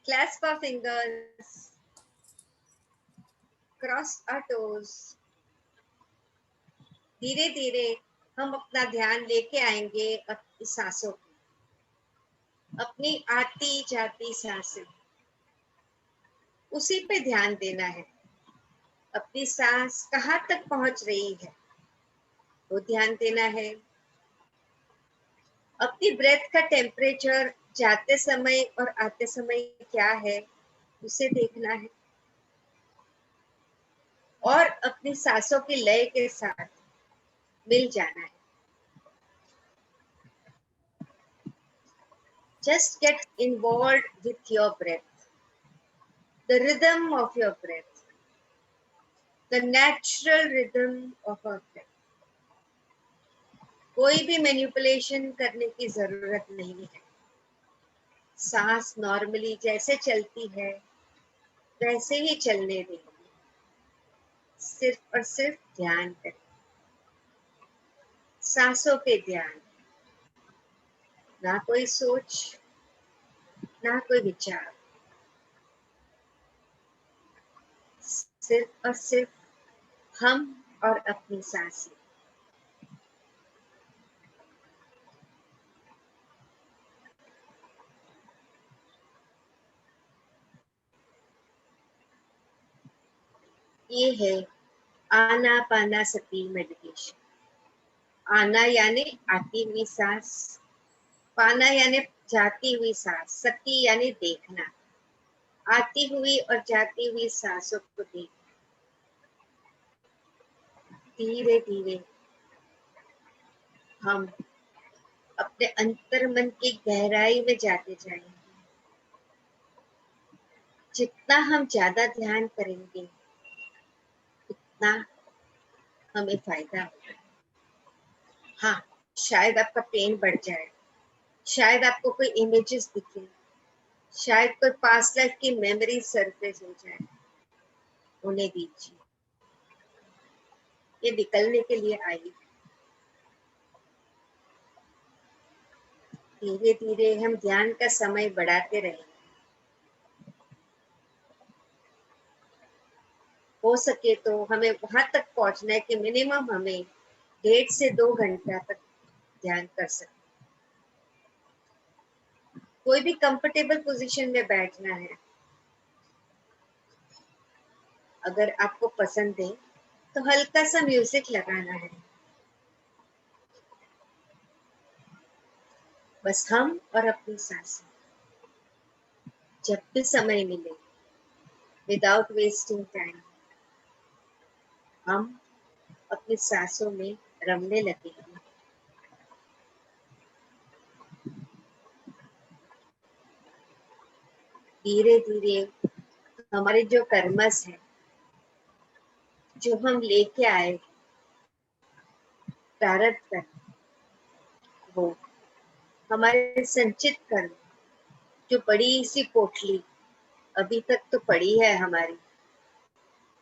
Clasp our fingers, cross our toes. धीरे धीरे हम अपना ध्यान लेके आएंगे अपनी सांसों पे, अपनी आती जाती सांसें, उसी पे ध्यान देना है। अपनी सांस कहाँ तक पहुंच रही है वो ध्यान देना है। अपनी ब्रेथ का टेम्परेचर जाते समय और आते समय क्या है उसे देखना है, और अपनी सांसों की लय के साथ मिल जाना है। Just get involved with your breath, the rhythm of your breath, the natural rhythm of our breath. कोई भी मैनिपुलेशन करने की जरूरत नहीं है। सांस नॉर्मली जैसे चलती है वैसे ही चलने दें, सिर्फ और सिर्फ ध्यान करें, सांसों पे ध्यान, ना कोई सोच, ना कोई विचार, सिर्फ और सिर्फ हम और अपनी सांसें। ये है आनापानासती मेडिटेशन। आना यानी आती हुई सांस, पाना यानी जाती हुई सांस, सती यानी देखना, आती हुई और जाती हुई सांसों को देख धीरे धीरे हम अपने अंतर मन की गहराई में जाते जाएंगे। जितना हम ज्यादा ध्यान करेंगे उतना हमें फायदा होगा। हाँ, शायद आपका पेन बढ़ जाए, शायद आपको कोई इमेजेस दिखे, शायद कोई पास्ट लाइफ की मेमोरी सरफेस हो जाए, उन्हें दीजिए, ये निकलने के लिए आई। धीरे धीरे हम ध्यान का समय बढ़ाते रहेंगे। हो सके तो हमें वहां तक पहुंचना है कि मिनिमम हमें 1.5 से 2 घंटा तक ध्यान कर सकते। कोई भी कंफर्टेबल पोजीशन में बैठना है। अगर आपको पसंद है तो हल्का सा म्यूजिक लगाना है, बस हम और अपनी सांसें। जब भी समय मिले, विदाउट वेस्टिंग टाइम, हम अपनी सांसों में रमने लगेंगे। धीरे धीरे हमारे जो कर्मस है, जो हम लेके आए प्रारब्ध कर, वो हमारे संचित कर्म, जो बड़ी सी पोटली अभी तक तो पड़ी है हमारी,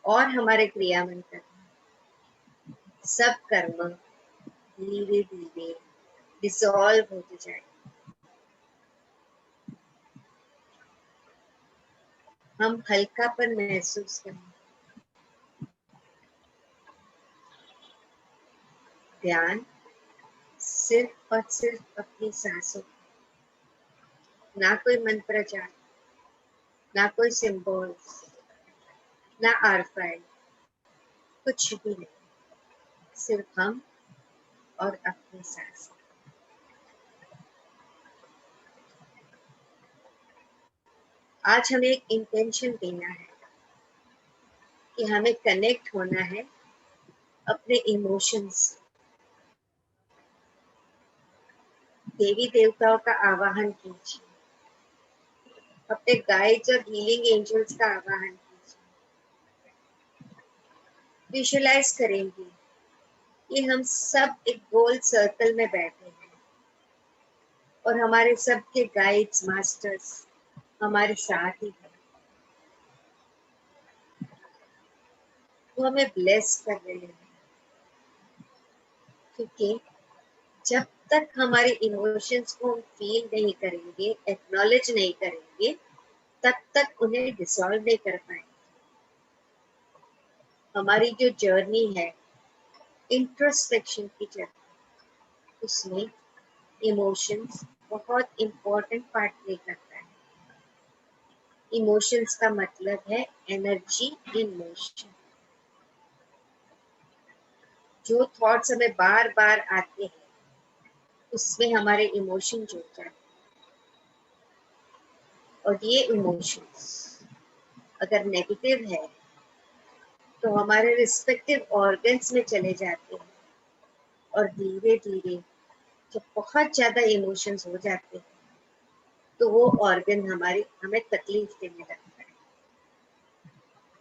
और हमारे क्रियामन कर्म, सब कर्म धीरे धीरे डिसॉल्व होते जाए। हम हल्कापन महसूस करें। ध्यान सिर्फ और सिर्फ अपनी सांसों, ना कोई मंत्र जाप, ना कोई सिंबल्स, ना आरफाई, कुछ भी नहीं, सिर्फ हम और अपनी सांस। आज हमें एक इंटेंशन देना है कि हमें कनेक्ट होना है अपने इमोशंस। देवी देवताओं का आवाहन कीजिए, अपने गाइड्स और हीलिंग एंजल्स का आवाहन कीजिए। विजुअलाइज करेंगे कि हम सब एक गोल सर्कल में बैठे हैं और हमारे सबके गाइड्स मास्टर्स हमारे साथ ही हैं। वो हमें ब्लेस कर रहे हैं, क्योंकि जब तक हमारे इमोशंस को हम फील नहीं करेंगे, एक्नॉलेज नहीं करेंगे, तब तक उन्हें डिसॉल्व नहीं कर पाए। हमारी जो जर्नी है इंट्रोस्पेक्शन की जर्नी, उसमें इमोशंस बहुत इम्पोर्टेंट पार्ट प्ले करता है। इमोशंस का मतलब है एनर्जी इन मोशन। जो थॉट्स हमें बार बार आते हैं उसमें हमारे इमोशन जुड़ जाते हैं, और ये इमोशंस अगर नेगेटिव है तो हमारे रिस्पेक्टिव ऑर्गन्स में चले जाते हैं, और धीरे धीरे जब बहुत ज्यादा इमोशंस हो जाते हैं तो वो ऑर्गन हमें तकलीफ देने लगता है।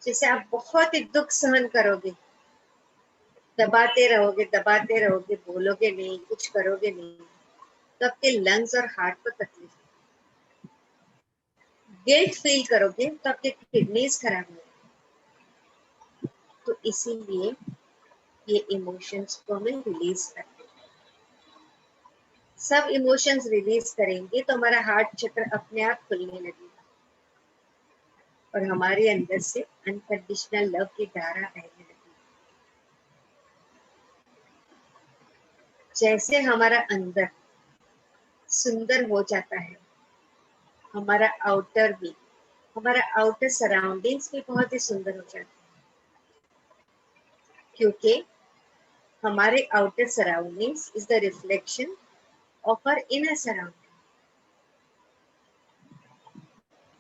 जैसे आप बहुत ही दुख सहन करोगे, दबाते रहोगे, बोलोगे नहीं, कुछ करोगे नहीं, तो आपके लंग्स और हार्ट को तकलीफ। गिल्ट फील करोगे तो आपके किडनीज खराब होंगे। तो इसीलिए ये इमोशंस को हमें रिलीज करते हैं। सब इमोशंस रिलीज करेंगे तो हमारा हार्ट चक्र अपने आप खुलने लगेगा और हमारे अंदर से अनकंडीशनल लव की धारा बहने लगेगी। जैसे हमारा अंदर सुंदर हो जाता है, हमारा आउटर सराउंडिंग्स भी बहुत ही सुंदर हो जाते हैं, क्योंकि हमारे outer surroundings is the reflection of our inner surrounding.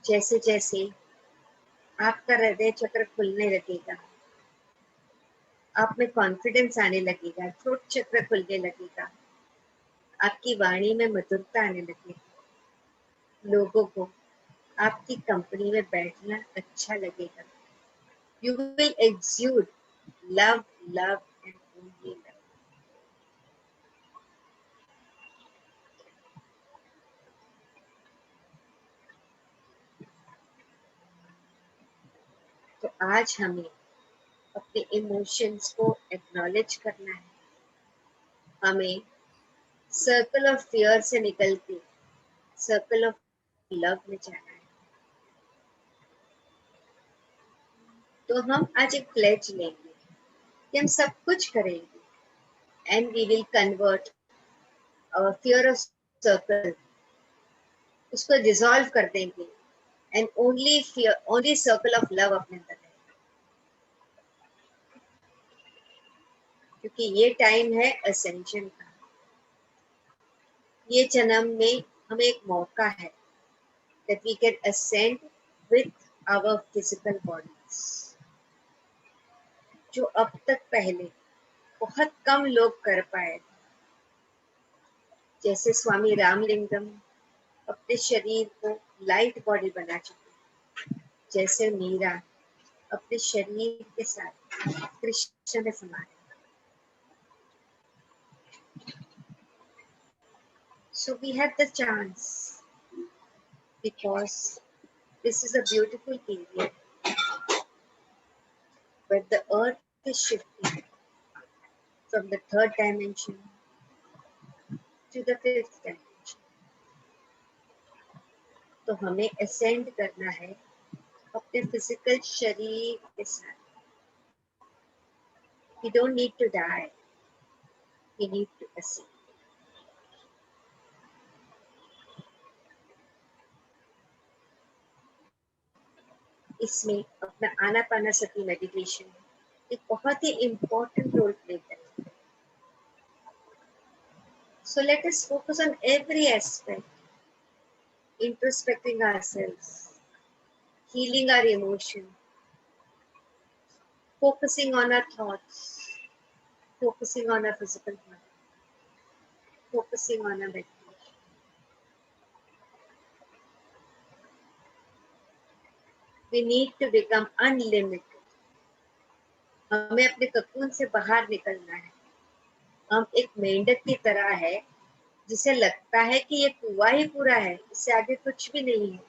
जैसे जैसे आपका हृदय चक्र खुलने लगेगा, आप में कॉन्फिडेंस आने लगेगा, थ्रोट चक्र खुलने लगेगा, आपकी वाणी में मधुरता आने लगेगी, लोगों को आपकी कंपनी में बैठना अच्छा लगेगा। You will exude love, love and only love. तो आज हमें अपने इमोशंस को एक्नॉलेज करना है। हमें सर्कल ऑफ फियर से निकल के सर्कल ऑफ लव में जाना है। तो हम आज एक प्लेज लेंगे कि हम सब कुछ करेंगे एंड वी विल कन्वर्ट और फियर ऑफ सर्कल, उसको डिसॉल्व कर देंगे and only circle of love अपने अंदर रहेगा। क्योंकि ये टाइम है असेंशन का। ये जन्म में हमें एक मौका है that we can ascend with our physical bodies, जो अब तक पहले बहुत कम लोग कर पाए। जैसे स्वामी रामलिंगम अपने शरीर को लाइट बॉडी बना चुके, जैसे मीरा अपने शरीर के साथ कृष्ण में समा है। So we have the chance, because this is a beautiful period where the earth is shifting from the third dimension to the fifth dimension. तो हमें ascend करना है अपने फिजिकल शरीर के साथ। We don't need to die, we need to ascend. इसमें अपना आनापानासती मेडिटेशन एक बहुत ही इम्पोर्टेंट रोल प्ले करेगा। So let us focus on every aspect, introspecting ourselves, healing our emotion, focusing on our thoughts, focusing on our physical body, focusing on our meditation. We need to become unlimited. हमें अपने cocoon से बाहर निकलना है। हम एक मेंढक की तरह है जिसे लगता है कि ये कुआं ही पूरा है, इससे आगे कुछ भी नहीं है,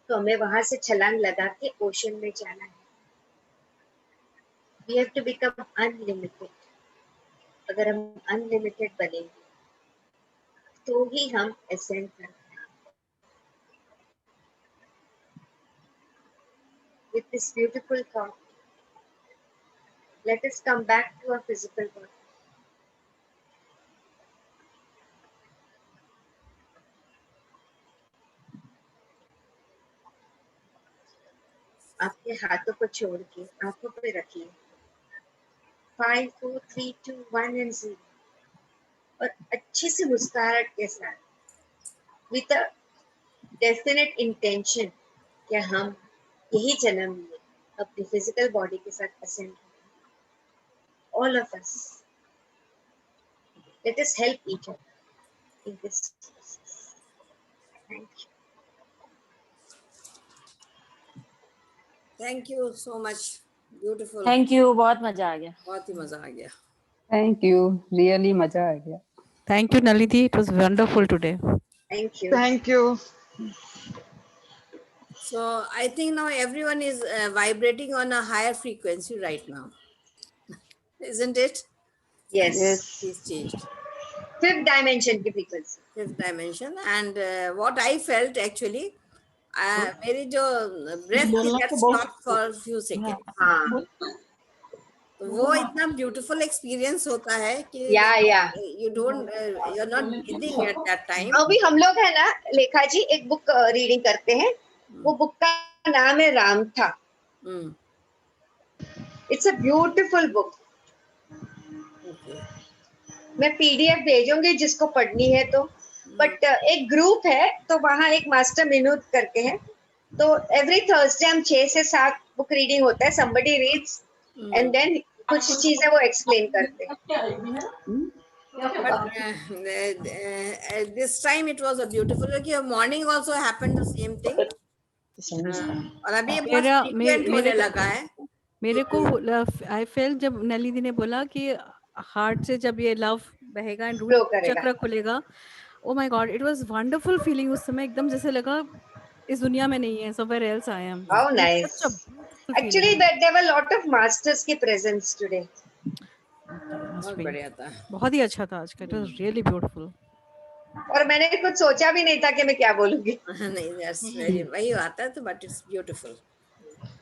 तो हमें वहां से छलांग लगा के ओशन में जाना है। We have to become unlimited. अगर हम अनलिमिटेड बनेंगे तो ही हम एसेंड कर पाएंगे। with this beautiful thought, let us come back to our physical body. आपके हाथों को छोड़ के आंखों पे रखिए. 5, 4, 3, 2, 1 and 0. और अच्छे से मुस्कुराहट के साथ, with a definite intention, कि हम यही जन्म में अपनी फिजिकल बॉडी के साथ असेंड हों. All of us, let us help each other in this process. Thank you. Thank you so much. Beautiful. Thank you, बहुत मजा आ गया. बहुत ही मजा आ गया. थैंक यू, रियली मजा आ गया. Thank you, Nalini. It was wonderful today. Thank you. Thank you. So I think now everyone is vibrating on a higher frequency right now, isn't it? Yes. It's changed. Fifth dimension की frequency. Fifth dimension. And what I felt actually, मेरी जो breath get stopped for a few seconds. हाँ. वो इतना beautiful experience होता है कि Yeah. you don't you're not breathing at that time. अभी हम लोग है ना लेखा जी एक बुक रीडिंग करते हैं. वो बुक का नाम है राम था. It's a beautiful book. मैं पीडीएफ भेजूंगी जिसको पढ़नी है तो. बट एक ग्रुप है तो वहाँ एक मास्टर विनोद करके है. तो एवरी थर्सडे हम 6 से 7 बुक रीडिंग होता है. समबडी रीड्स एंड देन कुछ चीजें वो एक्सप्लेन करते हैं. But this time it was a beautiful. Okay, morning also happened the same thing. और अभी बहुत frequent होने लगा है. मेरे को आई फेल जब नलिनी ने बोला कि हार्ट से जब ये लव बहेगा एंड रूट चक्र खुलेगा. Oh my God, it was wonderful feeling. उस समय एकदम जैसे लगा इस दुनिया में नहीं है, somewhere else I am. How nice. Actually there were lot of masters की presence today. बहुत बढ़िया था. बहुत ही अच्छा था आज का. It was really beautiful. और मैंने कुछ सोचा भी नहीं था कि मैं क्या बोलूंगी. नहीं, that's very वही आता है तो but it's beautiful.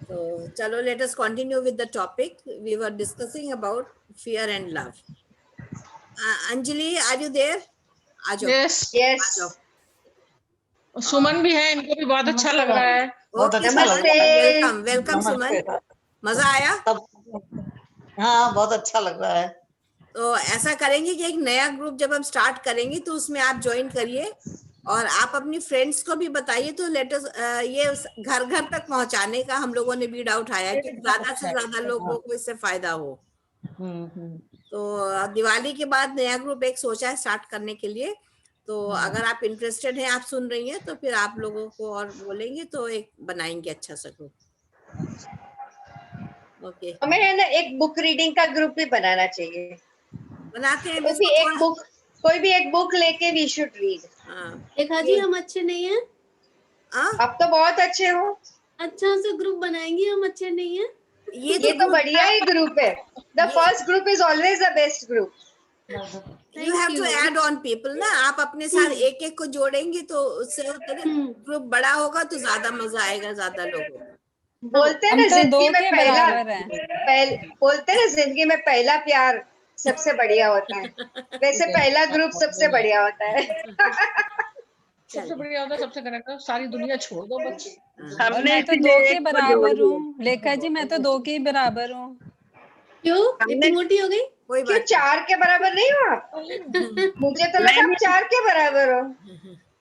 So चलो let us continue with the topic. We were discussing about fear and love. Anjali, are you there? आ जाओ. Yes. सुमन भी है, इनको भी बहुत अच्छा लग रहा है. बहुत अच्छा लग रहा है. वेलकम सुमन. मजा आया? हाँ, बहुत अच्छा लग रहा है. तो ऐसा करेंगे कि एक नया ग्रुप जब हम स्टार्ट करेंगे तो उसमें आप ज्वाइन करिए और आप अपनी फ्रेंड्स को भी बताइए. तो लेटस ये घर घर तक पहुंचाने का हम लोगों ने बीड़ा उठाया कि ज्यादा से ज्यादा लोगों को इससे फायदा हो. तो दिवाली के बाद नया ग्रुप एक सोचा है स्टार्ट करने के लिए. तो अगर आप इंटरेस्टेड हैं, आप सुन रही हैं, तो फिर आप लोगों को और बोलेंगे तो एक बनाएंगे अच्छा सा ग्रुप. ओके. हमें है ना एक बुक रीडिंग का ग्रुप भी बनाना चाहिए. बनाते हैं. कोई भी एक बुक लेके वी शुड रीड. देखा जी हम अच्छे नहीं हैं. आप तो बहुत अच्छे हो. अच्छा से ग्रुप बनाएंगे. हम अच्छे नहीं हैं. ये तो बढ़िया ही ग्रुप है. The first group is always the best group. You have to add on people ना. आप अपने साथ एक एक को जोड़ेंगे तो उससे ग्रुप बड़ा होगा तो ज्यादा मजा आएगा ज्यादा लोगों को. बोलते हैं ना जिंदगी में जिंदगी में पहला प्यार सबसे बढ़िया होता है. वैसे पहला ग्रुप सबसे बढ़िया होता है. सबसे बढ़िया होता है, सबसे करेक्ट. सारी दुनिया छोड़ दो बस. मैं तो 2 के बराबर हूँ लेखा जी. मैं तो 2 के ही बराबर हूँ. क्यों इतनी मोटी हो गई? क्यों 4 के बराबर नहीं हो आप? मुझे तो लगा 4 के बराबर हो.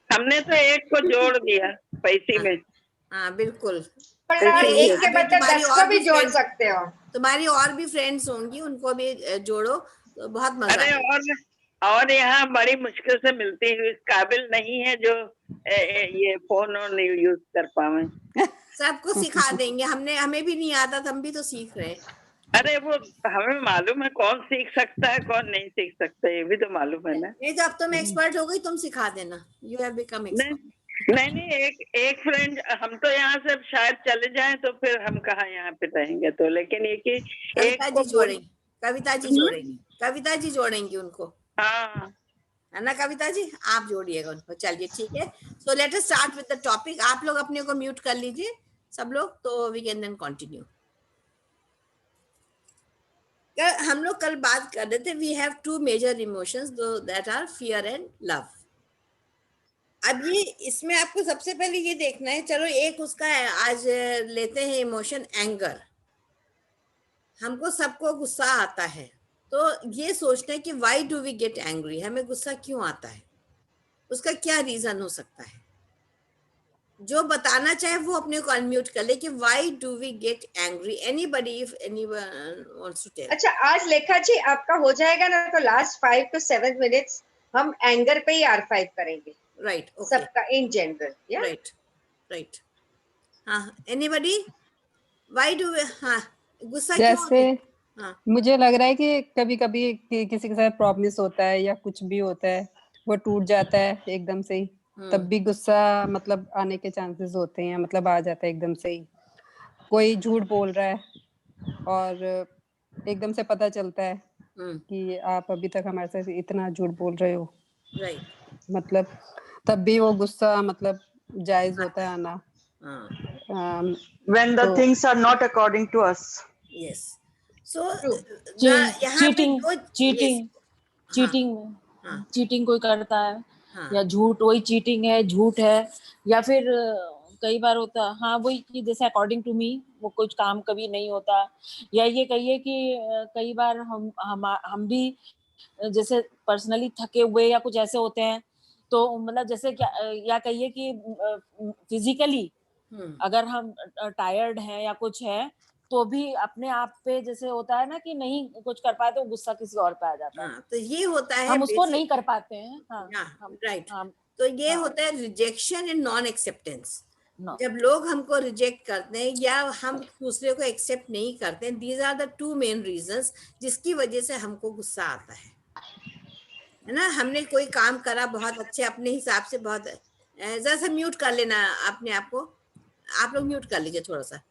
हमने तो 1 को जोड़ दिया पैसे में. हाँ बिल्कुल. पर आप 1 के बदले 10 को भी जोड़ सकते हो. तुम्हारी और भी फ्रेंड्स होंगी, उनको भी जोड़ो तो बहुत मजा. अरे और यहाँ बड़ी मुश्किल से मिलती है. इस काबिल नहीं है जो ये फोन और यूज कर पावे. सबको सिखा देंगे. हमें भी नहीं आता, हम भी तो सीख रहे हैं. अरे वो हमें मालूम है कौन सीख सकता है कौन नहीं सीख सकता. ये भी तो मालूम है ना. नहीं तो अब तुम एक्सपर्ट हो गई, तुम सिखा देना. You have become expert. नहीं एक फ्रेंड. हम तो यहाँ से शायद चले जाएं तो फिर हम कहाँ यहाँ पे रहेंगे. तो लेकिन ये कि कविता जी जोड़ेंगी उनको. हाँ है ना कविता जी, आप जोड़िएगा उनको. चलिए ठीक है. So let us start with the topic. आप लोग अपने को म्यूट कर लीजिए सब लोग? तो वी कैन देन कंटिन्यू। हम लोग कल बात कर रहे थे, we have two major emotions that are fear and love. अब ये इसमें आपको सबसे पहले ये देखना है, चलो एक उसका है, आज लेते हैं इमोशन एंगर। हमको सबको गुस्सा आता है, तो ये सोचना है कि why do we get angry, हमें गुस्सा क्यों आता है, उसका क्या रीजन हो सकता है। जो बताना चाहे वो अपने को अनम्यूट कर ले कि why do we get angry, anybody, if anyone wants to tell. अच्छा, आज लेखा जी आपका हो जाएगा ना, तो लास्ट 5 to 7 मिनट्स हम एंगर पे ही R5 करेंगे। राइट, ओके, सबका इन जनरल, या राइट, राइट। हाँ, एनीबॉडी, व्हाई डू, हाँ, गुस्सा क्यों जैसे आता है? हाँ, मुझे लग रहा है कि कभी कभी किसी के साथ प्रॉमिस होता है या कुछ भी होता है, वो टूट जाता है एकदम से ही, तब भी गुस्सा मतलब आने के चांसेस होते हैं, मतलब आ जाता है एकदम से ही। कोई झूठ बोल रहा है और एकदम से पता चलता है कि आप अभी तक हमारे साथ इतना झूठ बोल रहे हो, राइट, मतलब तब भी वो गुस्सा मतलब जायज होता है आना। हाँ, when the things are not according to us. Yes. So cheating हाँ, चीटिंग कोई करता है, हाँ, या झूठ, वही चीटिंग है, झूठ है, या फिर कई बार होता है, हाँ वही कि जैसे अकॉर्डिंग टू मी वो कुछ काम कभी नहीं होता, या ये कहिए कि कई बार हम भी जैसे पर्सनली थके हुए या कुछ ऐसे होते हैं, तो मतलब जैसे क्या, या कहिए कि फिजिकली अगर हम टायर्ड हैं या कुछ है, तो भी अपने आप पे जैसे होता है ना कि नहीं कुछ कर पाए तो गुस्सा किसी और पे आ जाता है। हाँ, तो ये होता है हम उसको नहीं कर पाते हैं। राइट, तो ये होता है रिजेक्शन एंड नॉन एक्सेप्टेंस। जब लोग हमको रिजेक्ट करते हैं या हम दूसरे को एक्सेप्ट नहीं करते हैं, these are the two main reasons जिसकी वजह से हमको गुस्सा आता है ना। हमने कोई काम करा बहुत अच्छे अपने हिसाब से, बहुत जरा सा म्यूट कर लेना अपने आप को, आप लोग म्यूट कर लीजिए थोड़ा सा।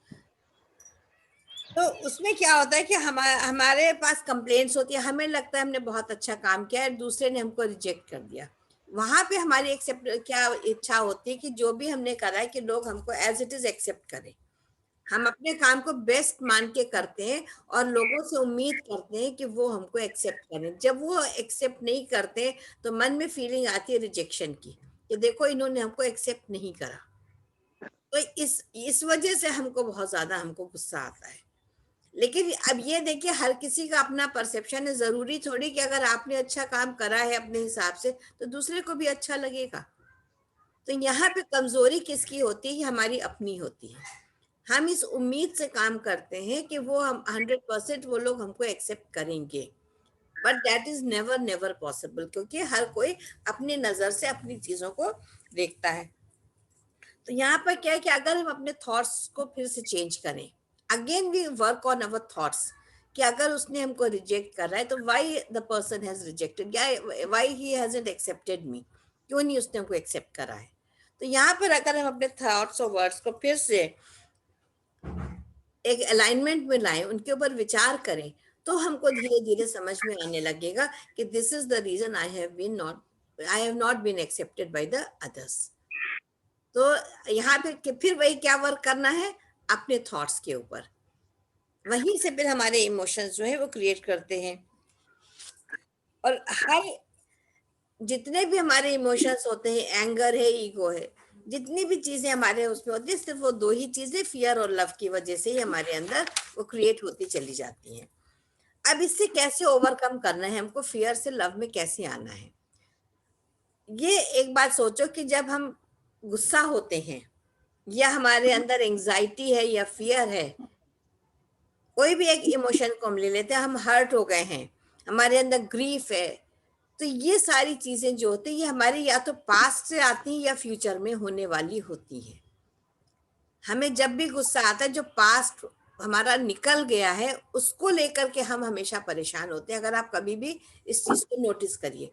तो उसमें क्या होता है कि हमारे पास कंप्लेंट्स होती है, हमें लगता है हमने बहुत अच्छा काम किया है, दूसरे ने हमको रिजेक्ट कर दिया। वहां पे हमारी एक्सेप्ट क्या इच्छा होती है कि जो भी हमने करा है कि लोग हमको एज इट इज एक्सेप्ट करें। हम अपने काम को बेस्ट मान के करते हैं और लोगों से उम्मीद करते हैं कि वो हमको एक्सेप्ट करें। जब वो एक्सेप्ट नहीं करते तो मन में फीलिंग आती है रिजेक्शन की, कि देखो इन्होंने हमको एक्सेप्ट नहीं करा। तो इस वजह से हमको बहुत ज्यादा हमको गुस्सा आता है। लेकिन अब ये देखिए, हर किसी का अपना परसेप्शन है, जरूरी थोड़ी कि अगर आपने अच्छा काम करा है अपने हिसाब से तो दूसरे को भी अच्छा लगेगा। तो यहाँ पे कमजोरी किसकी होती है? हमारी अपनी होती है। हम इस उम्मीद से काम करते हैं कि वो हम 100% वो लोग हमको एक्सेप्ट करेंगे, but that is never never possible, क्योंकि हर कोई अपनी नजर से अपनी चीजों को देखता है। तो यहाँ पर क्या है कि अगर हम अपने थॉट्स को फिर से चेंज करें, again we work on our thoughts, कि अगर उसने हमको रिजेक्ट कर रहा है तो why the person has rejected, या why he hasn't accepted me, क्यों नहीं उसने हमको एक्सेप्ट करा है। तो यहाँ पर अगर हम अपने थॉट्स और वर्ड्स को फिर से एक अलाइनमेंट में लाएं, उनके ऊपर विचार करें, तो हमको धीरे धीरे समझ में आने लगेगा कि this is the reason I have not been accepted by the others. तो यहाँ पे फिर वही क्या वर्क करना है, अपने थॉट्स के ऊपर। वहीं से फिर हमारे इमोशंस जो है वो क्रिएट करते हैं। और हर जितने भी हमारे इमोशंस होते हैं, एंगर है, ईगो है, जितनी भी चीजें हमारे उसमें होती है, सिर्फ वो दो ही चीजें, फियर और लव की वजह से ही हमारे अंदर वो क्रिएट होती चली जाती हैं। अब इससे कैसे ओवरकम करना है, हमको फियर से लव में कैसे आना है। ये एक बात सोचो कि जब हम गुस्सा होते हैं या हमारे अंदर एंजाइटी है या फियर है, कोई भी एक इमोशन को हम ले लेते हैं, हम हर्ट हो गए हैं, हमारे अंदर ग्रीफ है, तो ये सारी चीजें जो होती है ये हमारी या तो पास्ट से आती हैं या फ्यूचर में होने वाली होती है। हमें जब भी गुस्सा आता है, जो पास्ट हमारा निकल गया है उसको लेकर के हम हमेशा परेशान होते हैं। अगर आप कभी भी इस चीज को नोटिस करिए,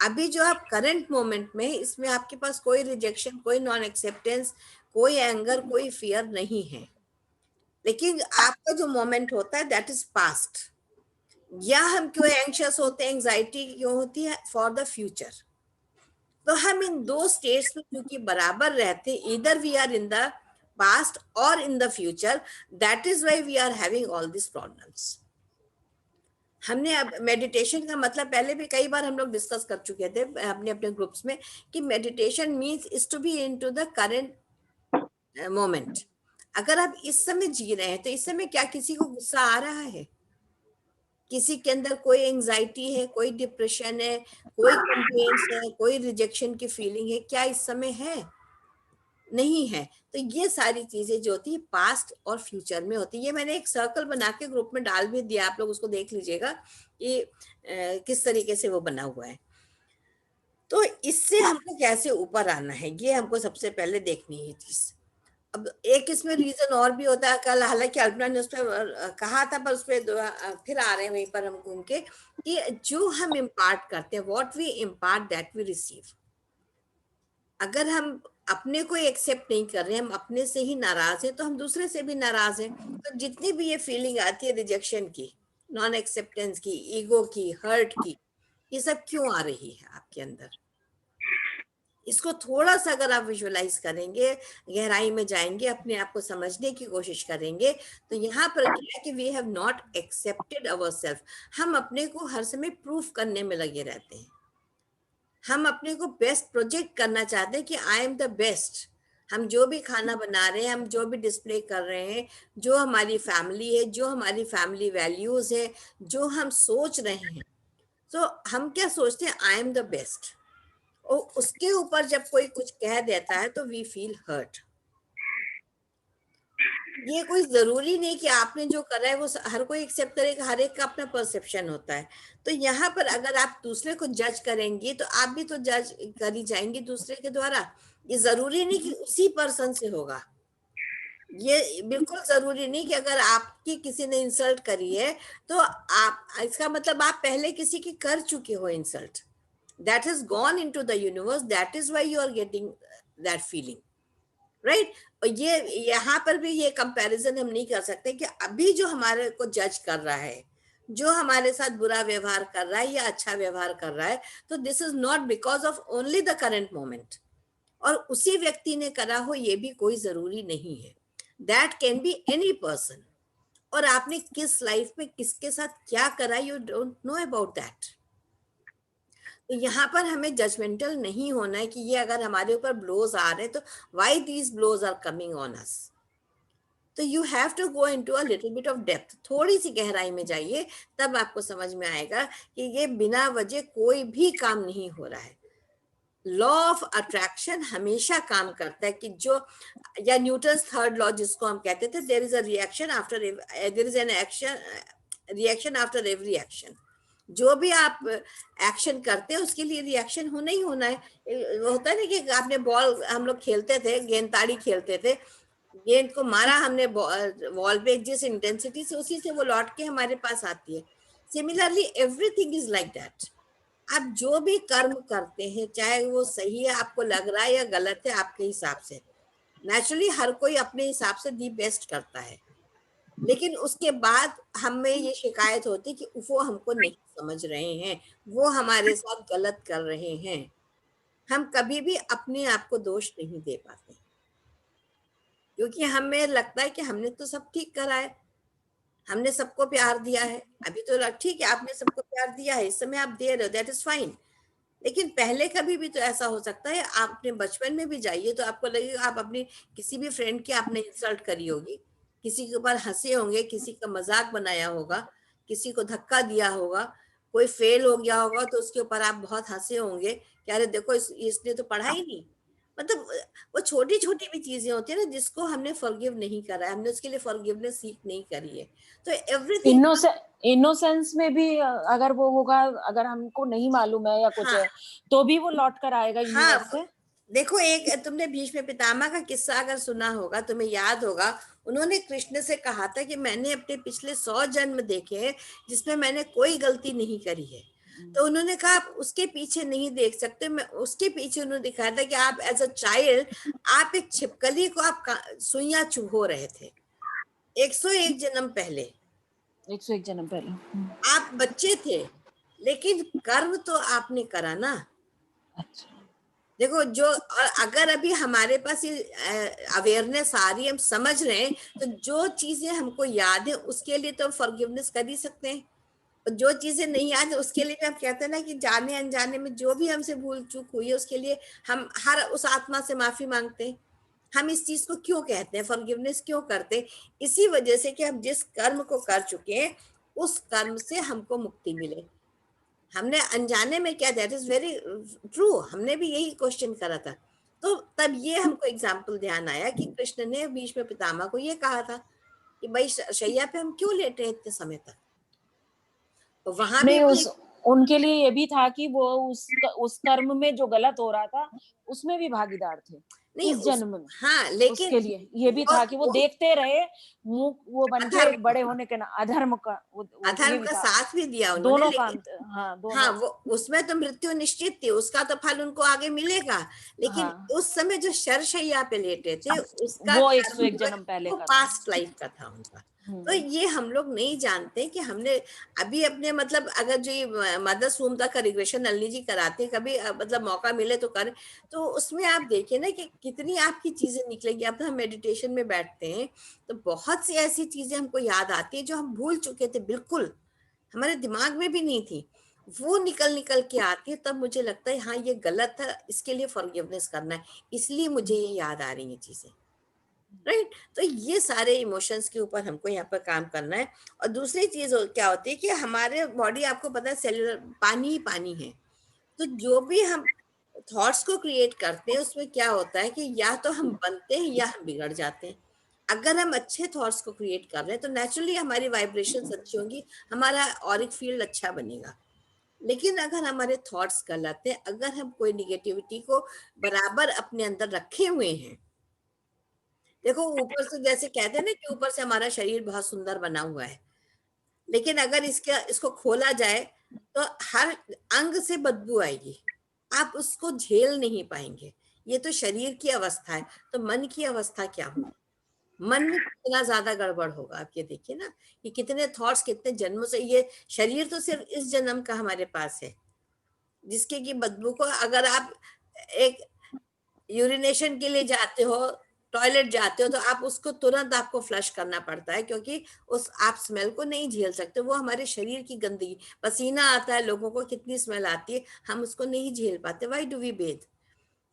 अभी जो आप करंट मोमेंट में, इसमें आपके पास कोई रिजेक्शन, कोई नॉन एक्सेप्टेंस, कोई एंगर, कोई फियर नहीं है, लेकिन आपका जो मोमेंट होता है दैट इज पास्ट। या हम क्यों एंग्शियस होते हैं, एंजाइटी क्यों होती है? For the future. तो हम इन दो स्टेट्स में क्योंकि बराबर रहते, इधर we are in the past or in the future. That is why we are having all these problems. हमने अब मेडिटेशन का मतलब पहले भी कई बार हम लोग डिस्कस कर चुके थे अपने अपने ग्रुप्स में कि meditation means is to be into the current moment. अगर आप इस समय जी रहे हैं तो इस समय क्या किसी को गुस्सा आ रहा है? किसी के अंदर कोई एंजाइटी है, कोई डिप्रेशन है, कोई कंप्लेंट्स है, कोई रिजेक्शन की फीलिंग है, क्या इस समय है? नहीं है. तो ये सारी चीजें जो होती है पास्ट और फ्यूचर में होती है. ये मैंने एक सर्कल बना के ग्रुप में डाल भी दिया, आप लोग उसको देख लीजिएगा कि किस तरीके से वो बना हुआ है. तो इससे हमको कैसे ऊपर आना है, ये हमको सबसे पहले देखनी है चीज. अब एक इसमें रीजन और भी होता है. कल हालांकि अल्पना ने उस पर कहा था, पर उस पर फिर आ रहे हैं वहीं पर हम घूम के कि जो हम इम्पार्ट करते हैं, what we impart that we receive. अगर हम अपने को एक्सेप्ट नहीं कर रहे हैं, हम अपने से ही नाराज हैं, तो हम दूसरे से भी नाराज हैं. तो जितनी भी ये फीलिंग आती है रिजेक्शन की, नॉन एक्सेप्टेंस की, ईगो की, हर्ट की, ये सब क्यों आ रही है आपके अंदर? इसको थोड़ा सा अगर आप विजुअलाइज करेंगे, गहराई में जाएंगे, अपने आप को समझने की कोशिश करेंगे, तो यहाँ पर क्या है कि we have not accepted ourselves. हम अपने को हर समय प्रूफ करने में लगे रहते हैं. हम अपने को बेस्ट प्रोजेक्ट करना चाहते हैं कि आई एम द बेस्ट. हम जो भी खाना बना रहे हैं, हम जो भी डिस्प्ले कर रहे हैं, जो हमारी फैमिली है, जो हमारी फैमिली वैल्यूज है, जो हम सोच रहे हैं, तो हम क्या सोचते हैं? I am the best. और उसके ऊपर जब कोई कुछ कह देता है तो वी फील हर्ट. ये कोई जरूरी नहीं कि आपने जो करा है वो हर कोई एक्सेप्ट करेगा. हर एक का अपना परसेप्शन होता है. तो यहाँ पर अगर आप दूसरे को जज करेंगे तो आप भी तो जज करी जाएंगे दूसरे के द्वारा. ये जरूरी नहीं कि उसी पर्सन से होगा. ये बिल्कुल जरूरी नहीं कि अगर आपकी किसी ने इंसल्ट करी है तो आप, इसका मतलब आप पहले किसी की कर चुके हो insult. That has gone into the universe. That is why you are getting that feeling, right? और ये यहाँ पर भी ये कंपैरिजन हम नहीं कर सकते कि अभी जो हमारे को जज कर रहा है, जो हमारे साथ बुरा व्यवहार कर रहा है या अच्छा व्यवहार कर रहा है, तो this is not because of only the current moment. और उसी व्यक्ति ने करा हो ये भी कोई जरूरी नहीं है. That can be any person. और आपने किस लाइफ में किसके साथ क्या करा, you don't know about that. तो यहाँ पर हमें जजमेंटल नहीं होना है कि ये अगर हमारे ऊपर ब्लोज आ रहे हैं तो why these blows are coming on us. तो you have to go into a little bit of depth. थोड़ी सी गहराई में जाइए, तब आपको समझ में आएगा कि ये बिना वजह कोई भी काम नहीं हो रहा है. लॉ ऑफ अट्रैक्शन हमेशा काम करता है कि जो, या न्यूटन्स थर्ड लॉ जिसको हम कहते थे, there is a reaction after, there is an action, reaction after every action. जो भी आप एक्शन करते हैं उसके लिए रिएक्शन होना ही होना है. होता है ना कि आपने बॉल, हम लोग खेलते थे, गेंदताड़ी खेलते थे, गेंद को मारा हमने बॉल पे, जिस इंटेंसिटी से, उसी से वो लौट के हमारे पास आती है. Similarly everything is like that. आप जो भी कर्म करते हैं, चाहे वो सही है आपको लग रहा है या गलत है आपके हिसाब से, नेचुरली हर कोई अपने हिसाब से दी बेस्ट करता है. लेकिन उसके बाद हमें ये शिकायत होती कि वो हमको नहीं समझ रहे हैं, वो हमारे साथ गलत कर रहे हैं. हम कभी भी अपने आप को दोष नहीं दे पाते, क्योंकि हमें लगता है कि हमने तो सब ठीक करा है, हमने सबको प्यार दिया है. अभी तो ठीक है, आपने सबको प्यार दिया है, इस समय आप दे रहे हो, दैट इज फाइन. लेकिन पहले कभी भी तो ऐसा हो सकता है, आपने बचपन में भी जाइए तो आपको लगेगा आप अपनी किसी भी फ्रेंड की आपने इंसल्ट करी होगी, किसी के ऊपर हंसे होंगे, किसी का मजाक बनाया होगा, किसी को धक्का दिया होगा, कोई फेल हो गया होगा तो उसके ऊपर आप बहुत हंसे होंगे कि अरे देखो इसने तो पढ़ा ही नहीं. मतलब वो छोटी छोटी भी चीजें होती है ना जिसको हमने फॉरगिव नहीं करा है, हमने उसके लिए फॉरगिवनेस सीख नहीं करी है. तो एवरीथिंग इनोसेंस में भी अगर वो होगा, अगर हमको नहीं मालूम है या कुछ है, तो भी वो लौट कर आएगा यूनिवर्स से. देखो, एक तुमने भीष्म पितामह का किस्सा अगर सुना होगा, तुम्हें याद होगा, उन्होंने कृष्ण से कहा था कि मैंने अपने पिछले 100 जन्म देखे हैं जिसमें मैंने कोई गलती नहीं करी है. तो उन्होंने कहा आप उसके पीछे नहीं देख सकते. मैं उसके पीछे उन्होंने दिखाया था कि आप एज अ चाइल्ड, आप एक छिपकली को आप सुइयां चुभो रहे थे 101 जन्म पहले. 101 जन्म पहले आप बच्चे थे, लेकिन कर्म तो आपने करा ना. अच्छा. देखो जो, और अगर अभी हमारे पास ये अवेयरनेस आ रही है, हम समझ रहे हैं, तो जो चीजें हमको याद है उसके लिए तो हम फॉरगिवनेस कर ही सकते हैं। और जो चीजें नहीं याद है उसके लिए भी हम कहते हैं ना कि जाने अनजाने में जो भी हमसे भूल चूक हुई है उसके लिए हम हर उस आत्मा से माफी मांगते हैं। हम इस चीज को क्यों कहते हैं, फॉरगिवनेस क्यों करते हैं? इसी वजह से कि हम जिस कर्म को कर चुके हैं उस कर्म से हमको मुक्ति मिले। हमने अनजाने में क्या, दैट इज वेरी ट्रू, हमने भी यही क्वेश्चन करा था। तो तब ये हमको एग्जाम्पल ध्यान आया कि कृष्ण ने भीष्म पितामह को ये कहा था कि भाई शैया पे हम क्यों लेटे हैं इतने समय तक। तो वहां भी नहीं, उनके लिए ये भी था कि वो उस कर्म में जो गलत हो रहा था उसमें भी भागीदार थे इस जन्म में। हाँ, लेकिन उसके लिए ये भी था कि वो देखते रहे, मुंह वो बन के बड़े होने के ना अधर्म का अधर्म का साथ भी दिया उन्होंने, दोनों लेकिन हाँ, दोनों। हाँ, वो उसमें तो मृत्यु निश्चित थी, उसका तो फल उनको आगे मिलेगा। लेकिन हाँ, उस समय जो शरशैया पे लेटे थे उसका वो 101 जन्म पहले वो का पास्ट लाइफ का था उनका। तो ये हम लोग नहीं जानते कि हमने अभी अपने मतलब अगर जो ये मदर्स होम का रिग्रेशन नलिनी जी कराते कभी मतलब मौका मिले तो करें। तो उसमें आप देखिए ना कि कितनी आपकी चीजें निकलेंगी। अब हम मेडिटेशन में बैठते हैं तो बहुत सी ऐसी चीजें हमको याद आती है जो हम भूल चुके थे, बिल्कुल हमारे दिमाग में भी नहीं थी, वो निकल के आती है। तब मुझे लगता है हाँ ये गलत था, इसके लिए फॉरगिवनेस करना है, इसलिए मुझे ये याद आ रही है चीजें, राइट। तो ये सारे इमोशंस के ऊपर हमको यहाँ पर काम करना है। और दूसरी चीज क्या होती है कि हमारे बॉडी, आपको पता है सेलुलर पानी ही पानी है। तो जो भी हम थॉट्स को क्रिएट करते हैं उसमें क्या होता है कि या तो हम बनते हैं या हम बिगड़ जाते हैं। अगर हम अच्छे थॉट्स को क्रिएट कर रहे हैं तो नेचुरली हमारी वाइब्रेशंस अच्छी होंगी, हमारा ऑरिक फील्ड अच्छा बनेगा। लेकिन अगर हमारे थॉट्स गलत है, अगर हम कोई निगेटिविटी को बराबर अपने अंदर रखे हुए हैं, देखो ऊपर से जैसे कहते हैं ना कि ऊपर से हमारा शरीर बहुत सुंदर बना हुआ है, लेकिन अगर इसको खोला जाए तो हर अंग से बदबू आएगी, आप उसको झेल नहीं पाएंगे। ये तो शरीर की अवस्था है, तो मन की अवस्था क्या होगी? मन में कितना ज्यादा गड़बड़ होगा। आप ये देखिए ना कि कितने थॉट्स कितने जन्मों से, ये शरीर तो सिर्फ इस जन्म का हमारे पास है जिसके की बदबू को, अगर आप एक यूरिनेशन के लिए जाते हो, टॉयलेट जाते हो, तो आप उसको तुरंत आपको फ्लश करना पड़ता है क्योंकि उस आप स्मेल को नहीं झेल सकते। वो हमारे शरीर की गंदगी, पसीना आता है, लोगों को कितनी स्मेल आती है, हम उसको नहीं झेल पाते। Why do we breathe?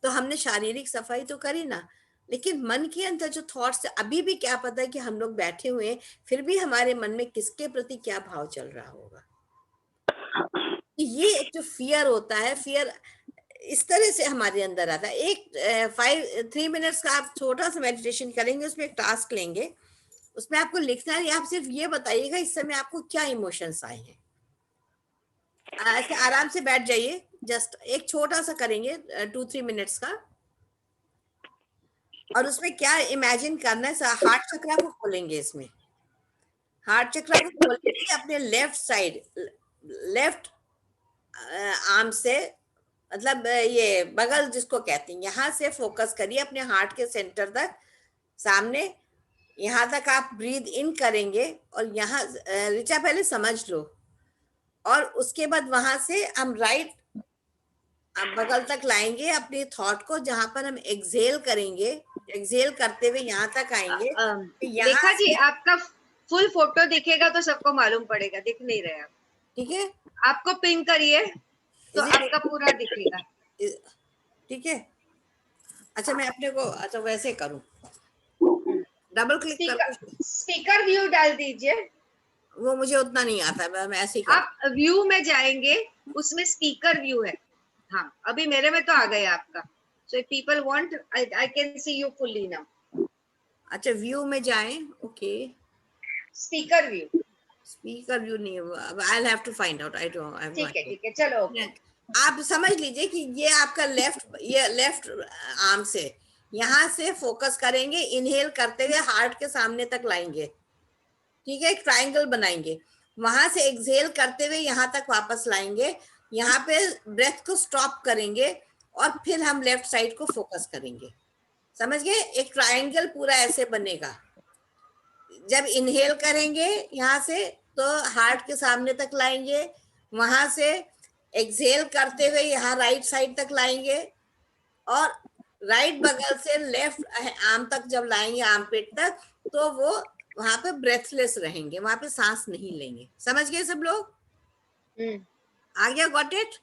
तो हमने शारीरिक सफाई तो करी ना, लेकिन मन के अंदर जो थॉट्स, अभी भी क्या पता है कि हम लोग बैठे हुए हैं, फिर भी हमारे मन में किसके प्रति क्या भाव चल रहा होगा। ये एक जो फियर होता है, फियर इस तरह से हमारे अंदर आता है। एक 3 मिनट्स का आप छोटा सा मेडिटेशन करेंगे, उसमें एक टास्क लेंगे, उसमें आपको लिखना है, आप सिर्फ ये बताइएगा इस समय आपको क्या इमोशंस आए हैं। ऐसे आराम से बैठ जाइए, जस्ट एक छोटा सा करेंगे 2-3 मिनट्स का। और उसमें क्या इमेजिन करना है, हार्ट चक्रा को खोलेंगे। इसमें हार्ट चक्रा को खोलेंगे अपने लेफ्ट साइड, लेफ्ट आर्म से, मतलब ये बगल जिसको कहते हैं, यहाँ से फोकस करिए अपने हार्ट के सेंटर तक, सामने यहाँ तक आप ब्रीद इन करेंगे। और यहाँ ऋचा पहले समझ लो, और उसके बाद वहां से हम राइट बगल तक लाएंगे अपने थॉट को, जहां पर हम एक्सहेल करेंगे। एक्सहेल करते हुए यहाँ तक आएंगे। रेखा जी आपका फुल फोटो दिखेगा तो सबको मालूम पड़ेगा, दिख नहीं रहे आप, ठीक है? आपको पिन करिए तो आपका पूरा दिखेगा, ठीक है? अच्छा मैं अपने को, अच्छा वैसे करूं, डबल क्लिक करूं, स्पीकर व्यू डाल दीजिए। वो मुझे उतना नहीं आता है, मैं ऐसे ही आप व्यू में जाएंगे, उसमें स्पीकर व्यू है। हाँ अभी मेरे में तो आ गया आपका। So if people want, I can see you fully now. अच्छा व्यू में जाएं, okay. Speaker view, speaker view नहीं है, I'll have to find out, I don't, ठीक है चलो okay. आप समझ लीजिए कि ये आपका लेफ्ट आर्म से यहाँ से फोकस करेंगे, इनहेल करते हुए हार्ट के सामने तक लाएंगे, ठीक है? एक ट्रायंगल बनाएंगे, वहां से एक्सहेल करते हुए यहाँ तक वापस लाएंगे, यहाँ पे ब्रेथ को स्टॉप करेंगे और फिर हम लेफ्ट साइड को फोकस करेंगे। समझ गए? एक ट्रायंगल पूरा ऐसे बनेगा। जब इनहेल करेंगे यहाँ से तो हार्ट के सामने तक लाएंगे, वहां से एक्सहेल करते हुए यहाँ राइट साइड तक लाएंगे और राइट बगल से लेफ्ट आर्म तक जब लाएंगे, आर्मपिट तक, तो वो वहां पे ब्रेथलेस रहेंगे, वहां पे सांस नहीं लेंगे। समझ गए सब लोग? आ गया? Got it?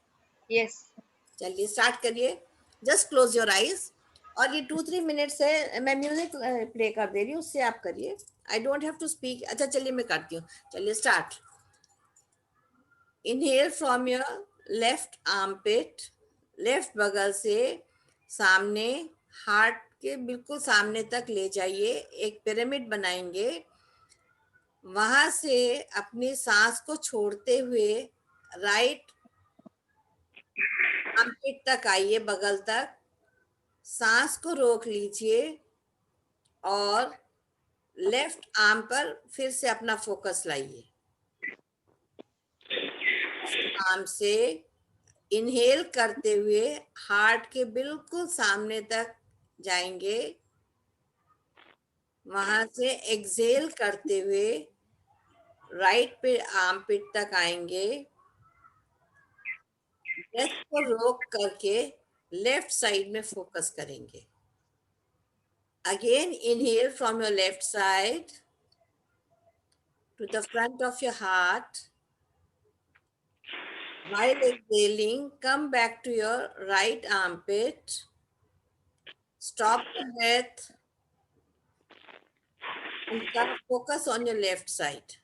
यस। चलिए स्टार्ट करिए। Just close your eyes. और ये 2-3 मिनट से मैं म्यूजिक प्ले कर दे रही हूँ, उससे आप करिए। I don't have to speak. अच्छा चलिए मैं करती हूँ। चलिए start. Inhale from your left armpit, left बगल से सामने, हार्ट के बिल्कुल सामने तक ले जाइए। एक पिरामिड बनाएंगे। वहां से अपनी सांस को छोड़ते हुए राइट आर्मपिट तक आइए, बगल तक। सांस को रोक लीजिए और लेफ्ट आर्म पर फिर से अपना फोकस लाइए। आर्म से इनहेल करते हुए हार्ट के बिल्कुल सामने तक जाएंगे। वहां से एक्सहेल करते हुए राइट पे आर्म पिट तक आएंगे। ब्रेथ को रोक करके लेफ्ट साइड में फोकस करेंगे। Again inhale from your left side to the front of your heart. While exhaling, come back to your right armpit. Stop the breath and come focus on your left side.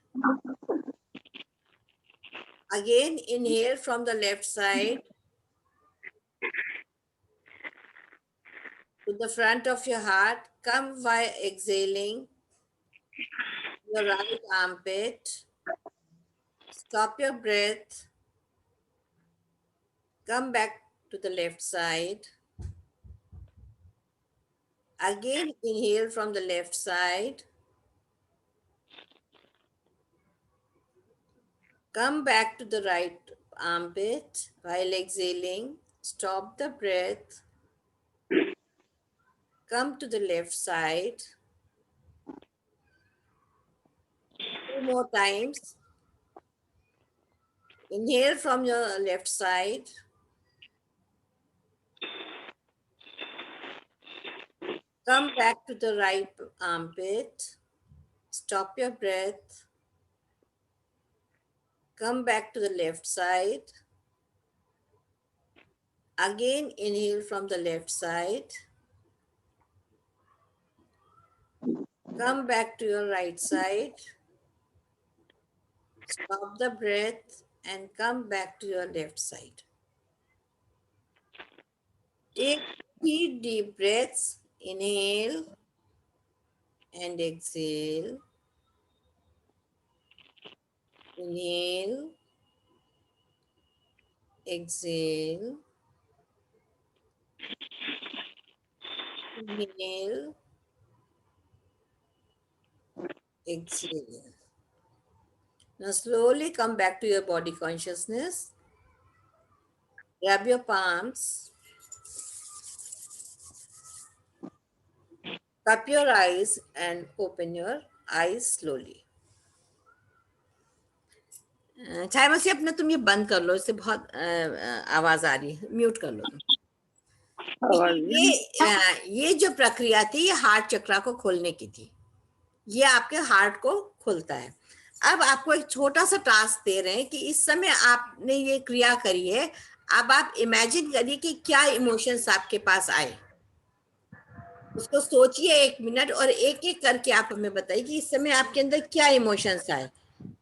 Again, inhale from the left side to the front of your heart. Come while exhaling your right armpit. Stop your breath. Come back to the left side. Again, inhale from the left side. Come back to the right armpit while exhaling. Stop the breath. Come to the left side. 2 more times. Inhale from your left side. Come back to the right armpit. Stop your breath. Come back to the left side. Again, inhale from the left side. Come back to your right side. Stop the breath and come back to your left side. Take 3 deep breaths. Inhale and exhale. Inhale, exhale. Inhale, exhale. Now slowly come back to your body consciousness. Grab your palms. Cup your eyes and open your eyes slowly. चाहे मसी अपना तुम ये बंद कर लो, इससे बहुत आवाज आ रही है, म्यूट कर लो। ये जो प्रक्रिया थी, ये हार्ट चक्रा को खोलने की थी। ये आपके हार्ट को खोलता है। अब आपको एक छोटा सा टास्क दे रहे हैं कि इस समय आपने ये क्रिया करी है। अब आप इमेजिन करिए कि क्या इमोशंस आपके पास आए। उसको सोचिए 1 मिनट और एक एक करके आप हमें बताइए कि इस समय आपके अंदर क्या इमोशंस आए।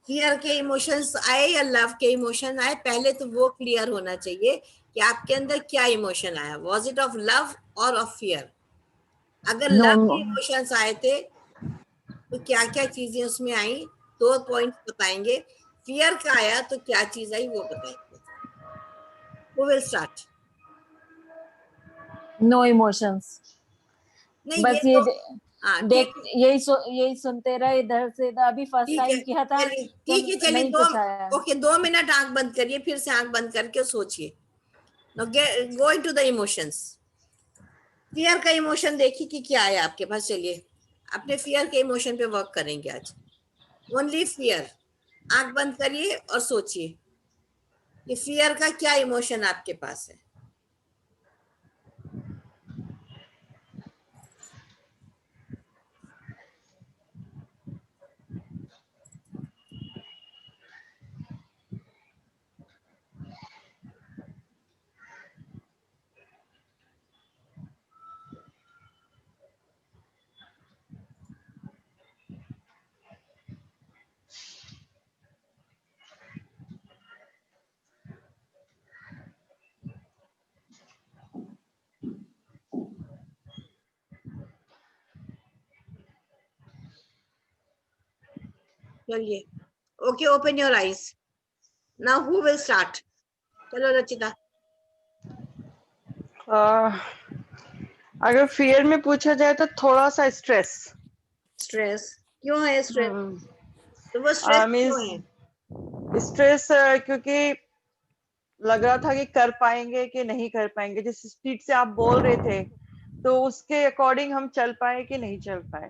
फियर के इमोशंस आए या लव के इमोशन आए? पहले तो वो क्लियर होना चाहिए कि आपके अंदर क्या इमोशन आया। वॉज इट ऑफ लव और ऑफ फियर? अगर लव के इमोशंस आए थे तो क्या क्या चीजें उसमें आई, 2 पॉइंट बताएंगे। फियर का आया तो क्या चीज आई वो बताएंगे। Who will start? No emotions. नहीं, बस ये ये तो, देख यही सुनते रहे इधर से इधर। अभी फर्स्ट टाइम किया था। ठीक है, चलिए नहीं कुछ आया। ओके 2 मिनट आंख बंद करिए, फिर से आंख बंद करके सोचिए। Now go into the emotions. Fear का इमोशन देखिए कि क्या आया आपके पास। चलिए अपने फियर के इमोशन पे वर्क करेंगे आज। Only fear. आंख बंद करिए और सोचिए कि फियर का क्या इमोशन आपके पास है। चलिए, okay, open your eyes now. Who will start? चलो रचिता। अगर फियर में पूछा जाए तो थोड़ा सा स्ट्रेस। स्ट्रेस क्यों है? स्ट्रेस तो वो स्ट्रेस क्यों है? स्ट्रेस क्योंकि लग रहा था कि कर पाएंगे कि नहीं कर पाएंगे। जिस स्पीड से आप बोल रहे थे तो उसके अकॉर्डिंग हम चल पाए कि नहीं चल पाए।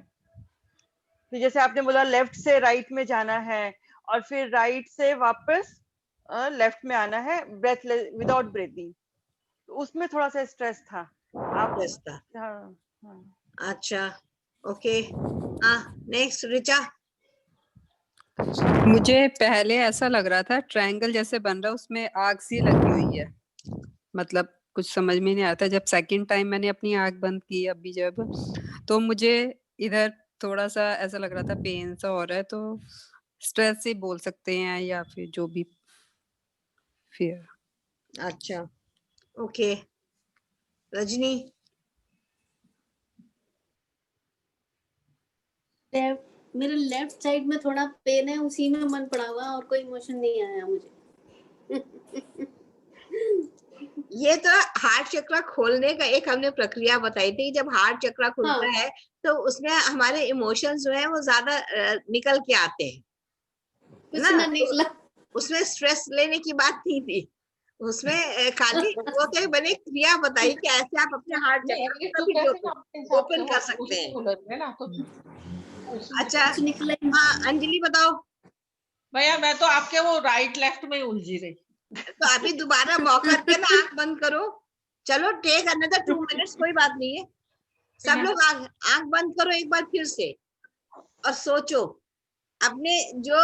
तो जैसे आपने बोला लेफ्ट से राइट में जाना है और फिर राइट से वापस लेफ्ट में आना है ब्रेथ विदाउट ब्रीथिंग, तो उसमें थोड़ा सा स्ट्रेस था। आप हाँ, हाँ। अच्छा, ओके। हाँ, नेक्स्ट रिचा। मुझे पहले ऐसा लग रहा था ट्रायंगल जैसे बन रहा है, उसमें आग सी लगी हुई है, मतलब कुछ समझ में नहीं आता। जब सेकंड टाइम मैंने अपनी आंख बंद की अभी जब, तो मुझे इधर थोड़ा सा ऐसा लग रहा था पेन सा हो रहा है, तो स्ट्रेस से बोल सकते हैं या फिर जो भी फियर। अच्छा, ओके। रजनी। मेरे लेफ्ट साइड में थोड़ा पेन है, उसी में मन पड़ा हुआ और कोई इमोशन नहीं आया मुझे। ये तो हार्ट चक्र खोलने का एक हमने प्रक्रिया बताई थी। जब हार्ट चक्र खुलता है तो उसमें हमारे इमोशंस जो है वो ज्यादा निकल के आते हैं ना। निकला। उसमें स्ट्रेस लेने की बात नहीं थी, उसमें खाली वो तो मैंने क्रिया बताई कि ऐसे आप अपने हार्ट चक्र को भी ओपन कर सकते हैं। अच्छा, हाँ अंजलि बताओ। भैया मैं तो आपके वो राइट लेफ्ट में उलझी रही। तो अभी दोबारा मौका देना, आंख बंद करो। चलो टेक अनदर 2 मिनट्स, कोई बात नहीं है। सब लोग आंख बंद करो एक बार फिर से और सोचो अपने जो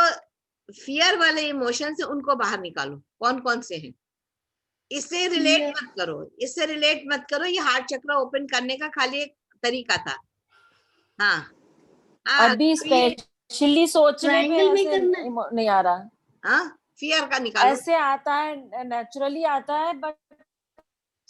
फियर वाले इमोशंस है उनको बाहर निकालो, कौन कौन से हैं। इससे रिलेट मत करो, इससे रिलेट मत करो। ये हार्ट चक्र ओपन करने का खाली एक तरीका था। हाँ, अभी स्पेशली सोचने पे ऐसे नहीं आ रहा। हाँ, फियर का निकालो। ऐसे आता है, नेचुरली आता है, बट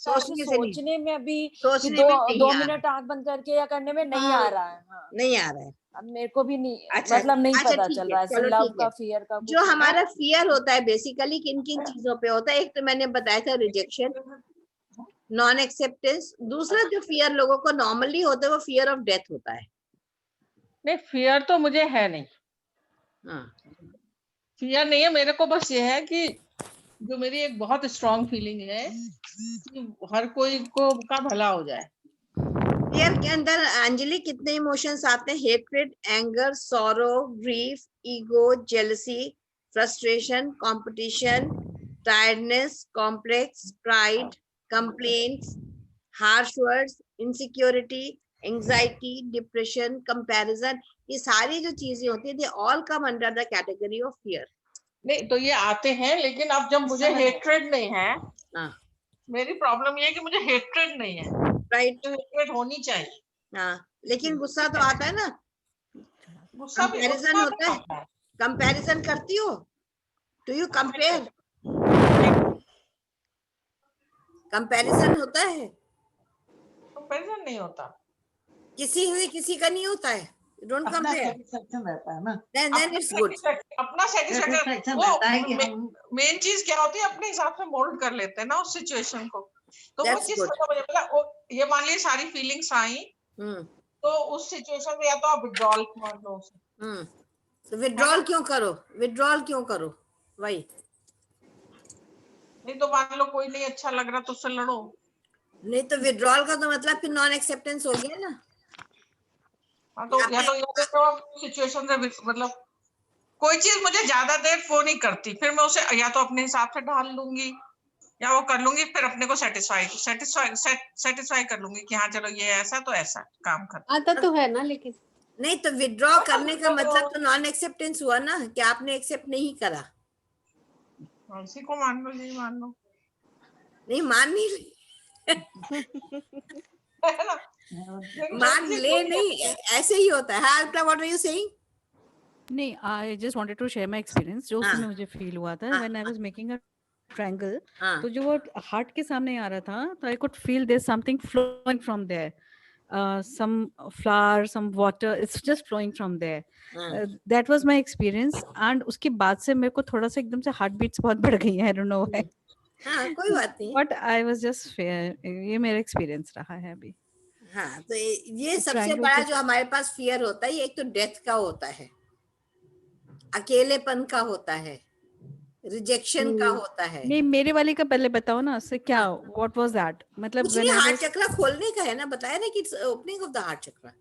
सोचने में अभी दो मिनट आंख बंद करके या करने में नहीं आ रहा है। हाँ, नहीं आ रहा है। अब मेरे को भी नहीं, अच्छा, मतलब नहीं अच्छा, पता ठीक चल है, रहा है ऐसे चलो लव ठीक का है। फियर का। जो हमारा फियर होता है बेसिकली किन किन चीजों पे होता है? एक तो मैंने बताया था रिजेक्शन, नॉन एक्सेप्टेंस। दूसरा जो फियर लोगों को नॉर्मली होता है वो फियर ऑफ डेथ होता है। नहीं, फियर तो मुझे है नहीं। हाँ, फियर नहीं है मेरे को, बस ये है कि जो मेरी एक बहुत स्ट्रॉन्ग फीलिंग है कि हर कोई को का भला हो जाए। फियर के अंदर अंजलि कितने इमोशंस आते हैं? Hatred, anger, sorrow, grief, ego, jealousy, frustration, competition, tiredness, complex, pride, complaints, harsh words, insecurity, anxiety, depression, comparison. ये सारी जो चीजें होती है they all come under the category of fear. नहीं तो ये आते हैं, लेकिन अब जब मुझे हेट्रेड नहीं है, मेरी प्रॉब्लम ये है कि मुझे हेट्रेड नहीं है। राइट, तो हेट्रेड होनी चाहिए। हाँ, लेकिन गुस्सा तो आता है ना। गुस्सा भी कंपैरिजन होता है। कंपैरिजन करती हो? Do you compare? कंपैरिजन होता है? कंपैरिजन नहीं होता, किसी से किसी का नहीं होता है। डोंट कंपेयर, सेटिस्फैक्शन रहता है ना। Then it's good. अपना सेटिस्फैक्शन, वो मेन चीज क्या होती है, अपने हिसाब से मोल्ड कर लेते हैं ना उस सिचुएशन को। तो वो चीज ये मान लीजिए सारी फीलिंग्स आई, तो उस सिचुएशन में या तो आप विड्रॉल मान लो उसे। तो विड्रॉल क्यों करो? विड्रॉल क्यों करो? वही नहीं तो मान लो कोई नहीं अच्छा लग रहा तो उससे लड़ो। नहीं तो विड्रॉल का तो मतलब फिर नॉन एक्सेप्टेंस हो गया ना। हाँ, तो या तो सिचुएशन से मतलब कोई चीज मुझे ज्यादा देर वो नहीं करती, फिर मैं उसे या तो अपने हिसाब से ढाल लूंगी या वो कर लूंगी, फिर अपने को सेटिस्फाई कर लूंगी कि हाँ चलो ये ऐसा तो ऐसा काम कर आता तो है ना। लेकिन नहीं तो विड्रॉ करने का मतलब तो नॉन एक्सेप्टेंस हुआ ना, कि आपने एक्सेप्ट नहीं करा। इसी को मान लो, यही मान लो। नहीं मान नहीं मान ले, नहीं ऐसे ही होता है। हाँ, व्हाट आर यू सेइंग? नहीं, I just wanted to share my experience जो उसमें मुझे फील हुआ था when I was making a triangle. तो जो वो हार्ट के सामने आ रहा था, तो I could feel there something flowing from there. some flower, some water, it's just flowing from there. That was my experience. And उसके बाद से मेरे को थोड़ा सा एकदम से हार्ट बीट्स बहुत बढ़ गई है, I don't know why. हाँ, कोई बात नहीं। But I was just fear, ये मेरा एक्सपीरियंस रहा है अभी। हाँ, तो ये सबसे बड़ा जो हमारे पास फियर होता है, ये एक तो डेथ का होता है, अकेलेपन का होता है, रिजेक्शन का होता है। नहीं, मेरे वाले का पहले बताओ ना, उससे क्या, व्हाट वाज दैट? मतलब कुछ नहीं, हार्ट चक्र खोलने का है ना, बताया ना कि ओपनिंग ऑफ द हार्ट चक्र।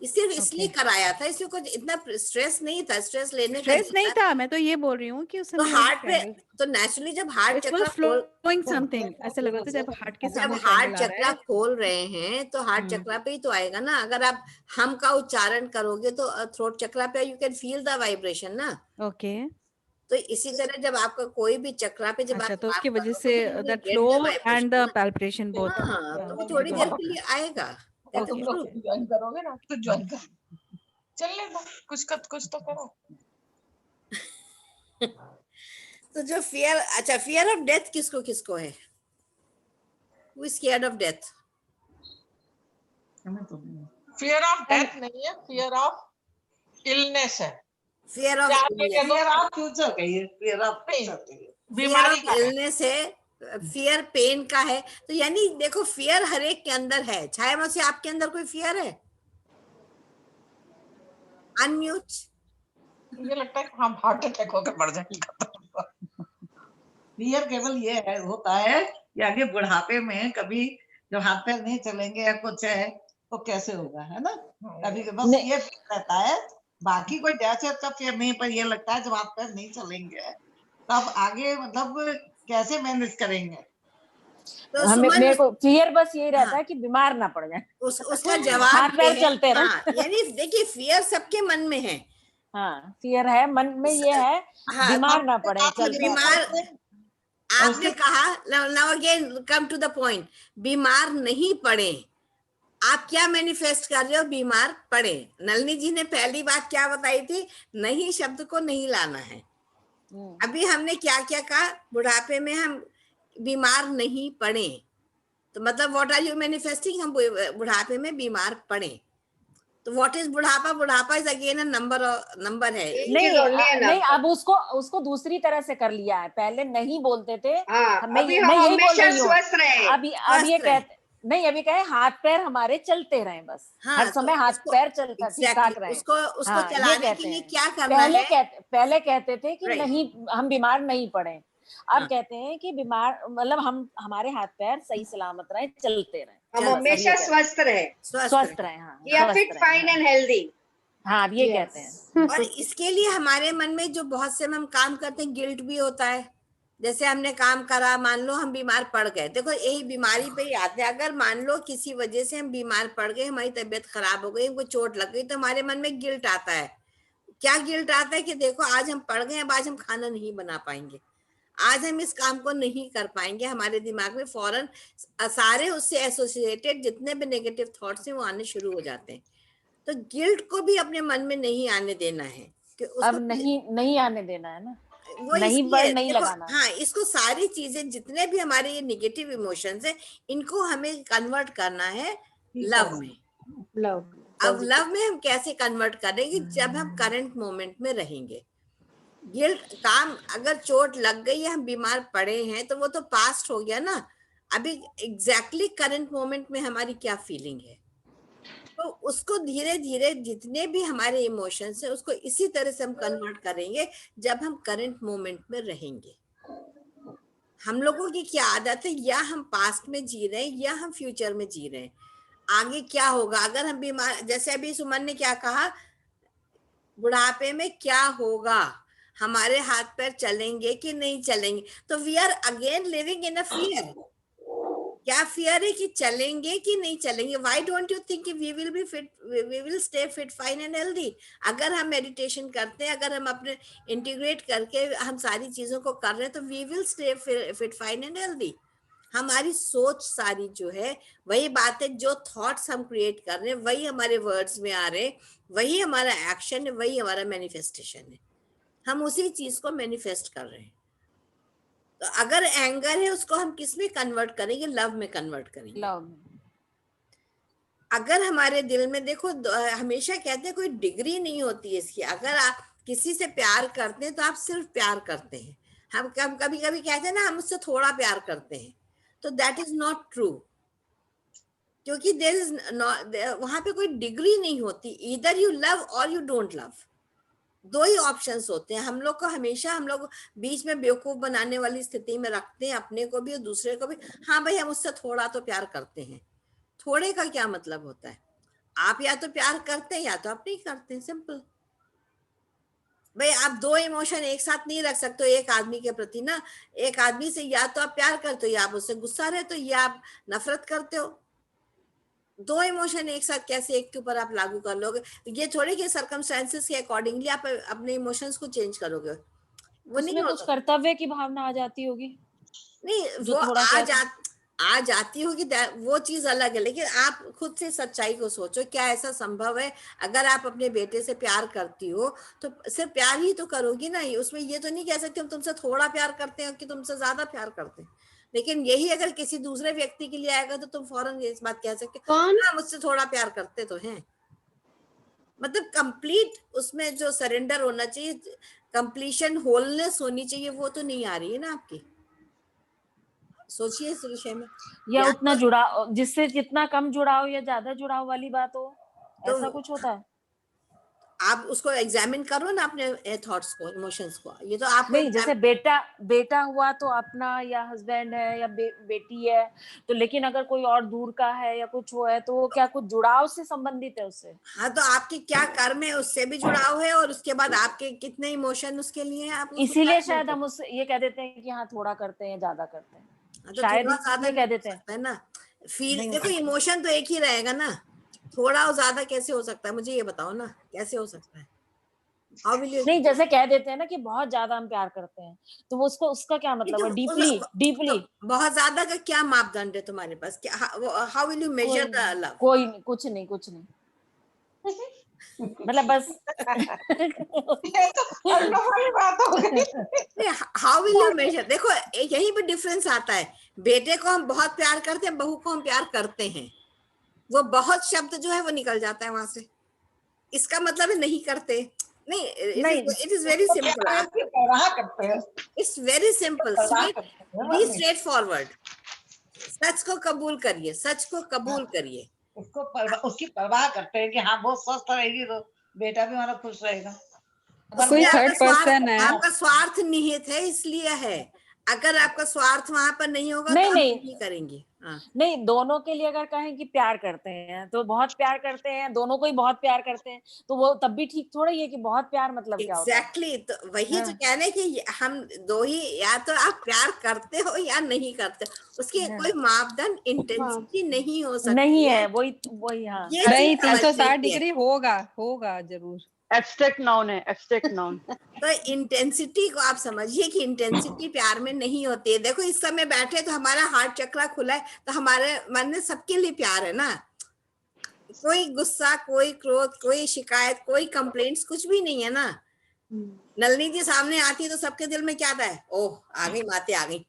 इसलिए कराया था, इसलिए कुछ इतना स्ट्रेस नहीं था, स्ट्रेस लेने का स्ट्रेस नहीं था। मैं तो ये बोल रही हूँ कि तो हार्ट पे तो नेचुरली जब हार्ट चक्र फ्लोइंग समथिंग ऐसा लग रहा था, जब हार्ट के सामने जब हार्ट चक्र खोल रहे हैं तो हार्ट चक्र पे ही तो आएगा ना। अगर आप हम का उच्चारण करोगे तो थ्रोट चक्र पे you can feel the vibration ना। ओके, तो इसी तरह जब आपका कोई भी चक्र पे जब अच्छा, आप तो उसकी वजह say that flow and the palpitation both, हाँ, तो वो थोड़ी देर के लिए आएगा। तुम लोग ज्वाइन करोगे ना तो ज्वाइन कर, चल लेना, कुछ तो करो। तो जो फियर, अच्छा, फियर ऑफ डेथ किसको किसको है? Who is scared of death? Fear of death नहीं है, फियर ऑफ इलनेस है। फियर ऑफ फ्यूचर कहिए, फियर ऑफ बीमारी का इलनेस है, फियर पेन का है। तो यानी देखो, फियर हर एक के अंदर है। छाया मौसी, आपके अंदर कोई फियर है? अनम्यूट। मुझे लगता है कि हम हार्ट अटैक होकर मर जाएंगे। फियर केवल ये है, होता है कि आगे बुढ़ापे में कभी जब हाथ पैर नहीं चलेंगे या कुछ है तो कैसे होगा, है ना? कभी बस ये रहता है, बाकी कोई डेथ का फियर नहीं। पर ये लगता है जब हाथ पैर नहीं चलेंगे तब आगे मतलब कैसे मैनेज करेंगे। तो मेरे को फियर बस यही रहता है कि बीमार ना पड़ जाए। उसका जवाब हाथ पैर चलते रहे। यानी देखिए, फियर सबके मन में है। हाँ, फियर है मन में, ये है बीमार ना पड़े। बीमार आपने कहा, now again come to the point, बीमार नहीं पड़े। आप क्या मैनिफेस्ट कर रहे हो? बीमार पड़े। नलिनी जी ने पहली बात क्या बताई थी? नहीं शब्द को नहीं लाना है। अभी हमने क्या क्या कहा? बुढ़ापे में हम बीमार नहीं पड़े। तो मतलब व्हाट आर यू मैनिफेस्टिंग? हम बुढ़ापे में बीमार पड़े। तो व्हाट इज बुढ़ापा? बुढ़ापा इज अगेन अ नंबर है। नहीं, अब उसको दूसरी तरह से कर लिया है। पहले नहीं बोलते थे, मैं यही बोल रही हूँ। अब ये कहते नहीं, अभी कहे हाथ पैर हमारे चलते रहे बस। हर समय हाथ पैर चलता ठीक-ठाक रहे। उसको चलाने के लिए क्या करना है? पहले कहते थे कि नहीं, हम बीमार नहीं पड़े। अब कहते हैं कि बीमार मतलब हमारे हाथ पैर सही सलामत रहे, चलते रहे, हम हमेशा स्वस्थ रहे। हाँ, या फिट, फाइन एंड हेल्दी। हाँ, ये कहते हैं। और इसके लिए हमारे मन में जो बहुत से हम काम करते हैं, गिल्ट भी होता है। जैसे हमने काम करा, मान लो हम बीमार पड़ गए। देखो, यही बीमारी पे ही आते हैं। अगर मान लो किसी वजह से हम बीमार पड़ गए, हमारी तबीयत खराब हो गई, हमको चोट लग गई, तो हमारे मन में गिल्ट आता है। क्या गिल्ट आता है? कि देखो, आज हम पड़ गए, अब आज हम खाना नहीं बना पाएंगे, आज हम इस काम को नहीं कर पाएंगे। हमारे दिमाग में फौरन सारे उससे एसोसिएटेड जितने भी नेगेटिव थॉट्स हैं वो आने शुरू हो जाते हैं। तो गिल्ट को भी अपने मन में नहीं आने देना है कि उसको अब नहीं आने देना है ना, वो नहीं लगाना। हाँ, इसको सारी चीजें जितने भी हमारे ये नेगेटिव इमोशंस है, इनको हमें कन्वर्ट करना है लव में। अब लव में हम कैसे कन्वर्ट करेंगे? जब हम करंट मोमेंट में रहेंगे। गिल्ट काम, अगर चोट लग गई है, हम बीमार पड़े हैं, तो वो तो पास्ट हो गया ना। अभी एग्जैक्टली करंट मोमेंट में हमारी क्या फीलिंग है, तो उसको धीरे धीरे जितने भी हमारे इमोशंस है उसको इसी तरह से हम कन्वर्ट करेंगे जब हम करंट मोमेंट में रहेंगे। हम लोगों की क्या आदत है, या हम पास्ट में जी रहे हैं या हम फ्यूचर में जी रहे हैं। आगे क्या होगा अगर हम बीमार, जैसे अभी सुमन ने क्या कहा, बुढ़ापे में क्या होगा, हमारे हाथ पैर चलेंगे कि नहीं चलेंगे। तो we are again living in a fear. क्या फियर है कि चलेंगे कि नहीं चलेंगे? Why don't you think we will be fit, we will stay fit, fine and healthy? अगर हम मेडिटेशन करते हैं, अगर हम अपने इंटीग्रेट करके हम सारी चीजों को कर रहे हैं, तो we will stay fit, fine and healthy. हमारी सोच सारी जो है, वही बात है, जो थॉट्स हम क्रिएट कर रहे हैं वही हमारे वर्ड्स में आ रहे हैं, वही हमारा एक्शन है, वही हमारा मैनिफेस्टेशन है। हम उसी चीज को मैनिफेस्ट कर रहे हैं। तो अगर एंगर है, उसको हम किस में कन्वर्ट करेंगे? लव में कन्वर्ट करेंगे। लव में। अगर हमारे दिल में देखो, हमेशा कहते हैं कोई डिग्री नहीं होती है इसकी। अगर आप किसी से प्यार करते हैं तो आप सिर्फ प्यार करते हैं। हम कभी कभी कहते हैं ना हम उससे थोड़ा प्यार करते हैं, तो दैट इज नॉट ट्रू, क्योंकि देयर इज वहां पे कोई डिग्री नहीं होती। ईदर यू लव और यू डोंट लव, दो ही ऑप्शंस होते हैं। हम लोग को हमेशा, हम लोग बीच में बेवकूफ बनाने वाली स्थिति में रखते हैं, अपने को भी और दूसरे को भी। हाँ भाई, हम उससे थोड़ा तो प्यार करते हैं। थोड़े का क्या मतलब होता है? आप या तो प्यार करते हैं या तो आप नहीं करते, सिंपल। भाई आप दो इमोशन एक साथ नहीं रख सकते एक आदमी के प्रति ना। एक आदमी से या तो आप प्यार करते हो या आप उससे गुस्सा रहते हो या आप नफरत करते हो। दो इमोशन एक साथ कैसे एक के ऊपर आप लागू कर लोगे? ये थोड़ी कि सर्कमस्टेंसेस के अकॉर्डिंगली आप अपने इमोशंस को चेंज करोगे, वो नहीं कुछ कर्तव्य की भावना आ जाती होगी। नहीं, वो आ जाती होगी, वो चीज अलग है। लेकिन आप खुद से सच्चाई को सोचो, क्या ऐसा संभव है? अगर आप अपने बेटे से प्यार करती हो तो सिर्फ प्यार ही तो करोगी ना। उसमें ये तो नहीं कह सकते हम तुमसे थोड़ा प्यार करते हैं कि तुमसे ज्यादा प्यार करते हैं। लेकिन यही अगर किसी दूसरे व्यक्ति के लिए आएगा तो तुम फौरन इस बात कह सकते हो, हाँ मुझसे थोड़ा प्यार करते तो हैं। मतलब कंप्लीट उसमें जो सरेंडर होना चाहिए, कंप्लीशन, होलनेस होनी चाहिए, वो तो नहीं आ रही है ना आपकी। सोचिए इस विषय में। या उतना जुड़ाव, जिससे जितना कम जुड़ाव या ज्यादा जुड़ाव वाली बात हो, तो ऐसा कुछ होता है। आप उसको एग्जामिन करो ना अपने थॉट्स को, इमोशंस को। ये तो आप नहीं, जैसे बेटा हुआ तो अपना या हस्बैंड है या बेटी है, तो लेकिन अगर कोई और दूर का है या कुछ वो है, तो वो क्या कुछ जुड़ाव से संबंधित है उससे? हाँ, तो आपके क्या कर्म है उससे भी जुड़ाव है, और उसके बाद आपके कितने इमोशन उसके लिए हैं, आप इसीलिए शायद हम उससे ये कह देते हैं कि हाँ थोड़ा करते हैं, ज्यादा करते हैं, तो शायद ये कह देते हैं ना। फील देखो, इमोशन तो एक ही रहेगा ना, थोड़ा और ज्यादा कैसे हो सकता है? मुझे ये बताओ ना, कैसे हो सकता है? नहीं, जैसे कह देते हैं ना कि बहुत ज्यादा हम प्यार करते हैं, तो वो उसका क्या मतलब है? डीपली बहुत ज्यादा का क्या मापदंड है तुम्हारे पास? क्या, how will you measure the love? कोई नहीं, कुछ नहीं मतलब बस हाउ विल यू मेजर? देखो यही पे डिफरेंस आता है। बेटे को हम बहुत प्यार करते हैं, बहू को हम प्यार करते हैं, वो बहुत शब्द जो है वो निकल जाता है वहां से। इसका मतलब है नहीं करते नहीं। It is very simple. It's very simple, be straightforward. सच को कबूल करिए, सच को कबूल करिए। उसकी परवाह करते हैं कि हाँ वो स्वस्थ रहेगी तो बेटा भी हमारा खुश रहेगा। कोई थर्ड पर्सन है, आपका स्वार्थ निहित है, इसलिए है। अगर आपका स्वार्थ वहां पर नहीं होगा तो नहीं करेंगे। नहीं, दोनों के लिए अगर कहें कि प्यार करते हैं तो बहुत प्यार करते हैं, दोनों को ही बहुत प्यार करते हैं, तो वो तब भी ठीक थोड़ा ही है कि बहुत प्यार मतलब क्या होता है? एग्जैक्टली, तो वही तो कहने कि हम दो ही, या तो आप प्यार करते हो या नहीं करते, उसकी कोई मापदंड इंटेंसिटी नहीं हो सकती। नहीं है, वही हाँ। नहीं, 360 डिग्री होगा जरूर। एब्स्ट्रैक्ट नाउन है, एब्स्ट्रैक्ट नाउन। तो इंटेंसिटी को आप समझिए कि इंटेंसिटी प्यार में नहीं होती है। देखो इस समय बैठे तो हमारा हार्ट चक्रा खुला है, तो हमारे मन में सबके लिए प्यार है ना। कोई गुस्सा, कोई क्रोध, कोई शिकायत, कोई कंप्लेंट्स, कुछ भी नहीं है ना। नलिनी जी सामने आती है तो सबके दिल में क्या आता है? ओह आ गई माते, आ गई।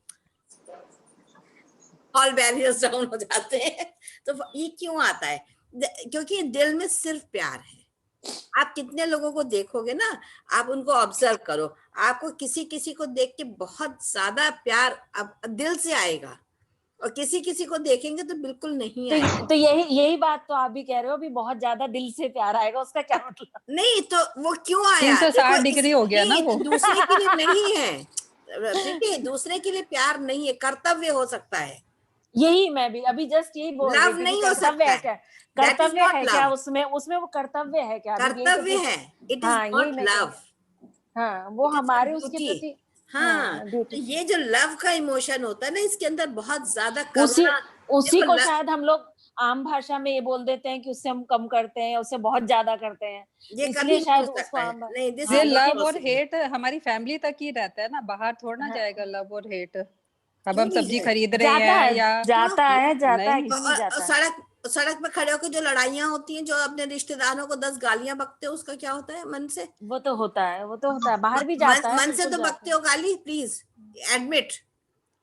ऑल बैरियर्स डाउन हो जाते हैं। तो ये क्यों आता है? क्योंकि दिल में सिर्फ प्यार है। आप कितने लोगों को देखोगे ना, आप उनको ऑब्जर्व करो, आपको किसी किसी को देख के बहुत ज्यादा प्यार दिल से आएगा, और किसी किसी को देखेंगे तो बिल्कुल नहीं आएगा। तो यही बात तो आप भी कह रहे हो, भी बहुत ज्यादा दिल से प्यार आएगा, उसका क्या मतलब? नहीं तो वो क्यों आया? 360 डिग्री हो गया ना वो। दूसरे के लिए नहीं है, देखिए दूसरे के लिए प्यार नहीं है, कर्तव्य हो सकता है। यही मैं भी अभी जस्ट यही बोल रही थी। लव नहीं हो सकता है क्या? कर्तव्य है क्या उसमें वो कर्तव्य है क्या? कर्तव्य है, इट इज नॉट लव। हाँ, वो हमारे उसके प्रति। हाँ, तो ये जो लव का इमोशन होता है ना, इसके अंदर बहुत ज्यादा उसी को शायद हम लोग आम भाषा में ये बोल देते हैं कि उससे हम कम करते हैं, उससे बहुत ज्यादा करते हैं, इसलिए शायद उसको। ये लव और हेट हमारी फैमिली तक ही रहता है ना, बाहर थोड़ा ना जाएगा लव और हेट। अब हम सब्जी खरीद रहे हैं या जाता है क्यों नहीं जाता? सड़क पे खड़े होकर जो लड़ाइयाँ होती हैं, जो अपने रिश्तेदारों को 10 गालियां बकते हो, उसका क्या होता है मन से? वो तो होता है बाहर भी जाता है। मन से तो बकते हो गाली, प्लीज एडमिट।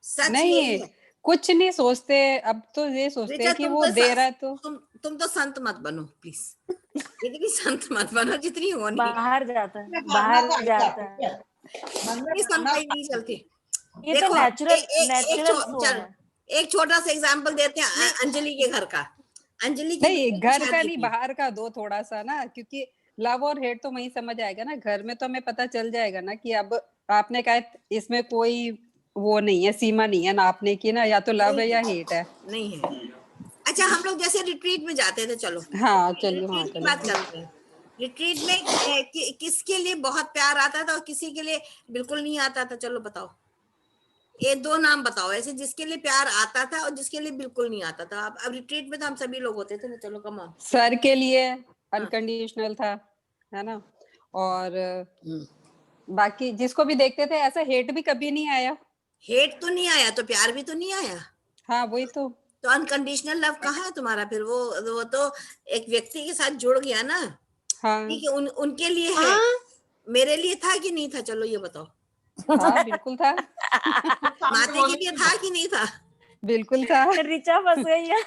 सच नहीं, कुछ नहीं सोचते। अब तो ये सोचते हैं कि वो दे रहा है तो तुम तो संत मत बनो प्लीज, इतनी संत मत बनो जितनी होनी। बाहर जाता है, बाहर जाता है, इतनी संताई नहीं चलती। ये देखो, तो नेचुरल फ्लो है। एक छोटा सा एग्जांपल देते हैं अंजलि के घर का। अंजलि की नहीं, घर का नहीं, बाहर का दो थोड़ा सा ना, क्योंकि लव और हेट तो वहीं समझ आएगा ना। घर में तो हमें पता चल जाएगा ना कि अब आपने कहा इसमें कोई वो नहीं है, सीमा नहीं है नापने की ना, या तो लव है या हेट है। नहीं है। अच्छा, हम लोग जैसे रिट्रीट में जाते थे, चलो हाँ चलिए, हाँ रिट्रीट की बात करते हैं। रिट्रीट में किसके लिए बहुत प्यार आता था और किसी के लिए बिल्कुल नहीं आता था? चलो बताओ, ये दो नाम बताओ ऐसे जिसके लिए प्यार आता था और जिसके लिए बिल्कुल नहीं आता था। अब रिट्रीट में तो हम सभी लोग होते थे ना। चलो कम ऑन। सर के लिए अनकंडीशनल था, है ना, और बाकी जिसको भी देखते थे ऐसा हेट भी कभी नहीं आया। हेट तो नहीं आया तो प्यार भी तो नहीं आया। हाँ वही तो अनकंडीशनल लव कहाँ है तुम्हारा फिर? वो तो एक व्यक्ति के साथ जुड़ गया ना। हाँ ठीक है, उनके लिए है। मेरे लिए था कि नहीं था? चलो ये बताओ। हाँ बिल्कुल था। माते के लिए था कि नहीं था? बिल्कुल था। रिचा फंस गई है।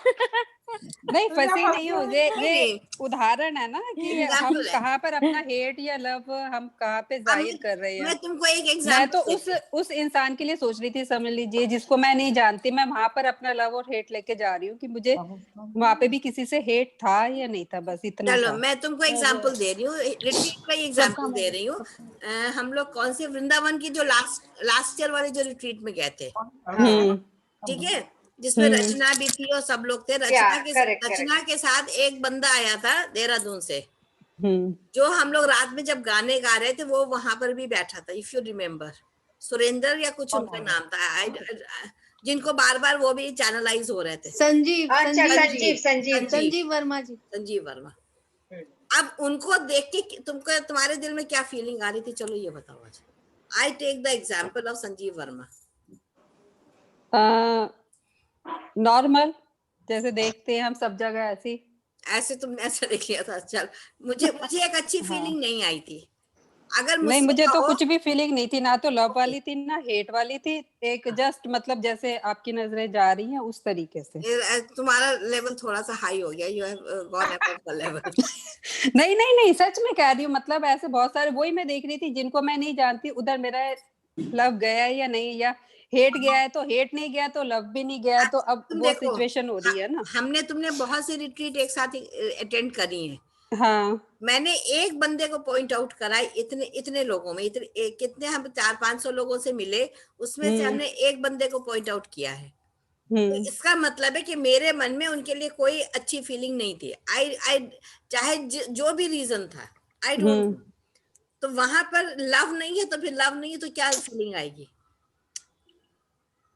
नहीं फंसी नहीं हूँ, ये उदाहरण है ना कि हम कहाँ पर अपना हेट या लव हम कहाँ पे जाहिर कर रहे हैं। मैं तुमको एक एग्जांपल, मैं तो उस इंसान के लिए सोच रही थी, समझ लीजिए, जिसको मैं नहीं जानती, मैं वहां पर अपना लव और हेट लेके जा रही हूँ कि मुझे वहां पे भी किसी से हेट था या नहीं था, बस इतना। चलो मैं तुमको एग्जांपल दे रही हूँ, रिट्रीट का एग्जांपल दे रही हूँ। हम लोग कौन से वृंदावन की जो लास्ट ईयर वाले जो रिट्रीट में गए थे, ठीक है, जिसमें रचना भी थी और सब लोग थे। रचना के साथ एक बंदा आया था देहरादून से, जो हम लोग रात में जब गाने गा रहे थे वो वहां पर भी बैठा था। इफ यू रिमेम्बर, सुरेंद्र या कुछ उनका नाम था, जिनको बार बार वो भी चैनलाइज हो रहे थे। संजीव वर्मा जी। संजीव वर्मा। अब उनको देख के तुमको तुम्हारे दिल में क्या फीलिंग आ रही थी? चलो ये बताओ आज। I take the example of Sanjeev Verma. Normal, जैसे देखते हैं हम सब जगह ऐसे तुमने ऐसा देख लिया था। चल, मुझे एक अच्छी फीलिंग नहीं आई थी। अगर नहीं, मुझे तो कुछ भी फीलिंग नहीं थी, ना तो लव वाली थी ना हेट वाली थी। एक जस्ट मतलब जैसे आपकी नजरें जा रही हैं उस तरीके से। तुम्हारा लेवल थोड़ा सा हाई हो गया। You have gone above the level. नहीं, सच में कह रही हूँ। मतलब ऐसे बहुत सारे, वही मैं देख रही थी जिनको मैं नहीं जानती, उधर मेरा लव गया या नहीं, या हेट गया है तो हेट नहीं गया तो लव भी नहीं गया। तो अब वो सिचुएशन हो रही है ना। तुमने बहुत सी रिट्रीट एक साथ अटेंड करी है। हाँ, मैंने एक बंदे को पॉइंट आउट करा, इतने लोगों में, कितने हम 400-500 लोगों से मिले, उसमें से हमने एक बंदे को पॉइंट आउट किया है। तो इसका मतलब है कि मेरे मन में उनके लिए कोई अच्छी फीलिंग नहीं थी। आई चाहे जो भी रीजन था, आई डोंट। तो वहां पर लव नहीं है तो फिर लव नहीं है तो क्या फीलिंग आएगी?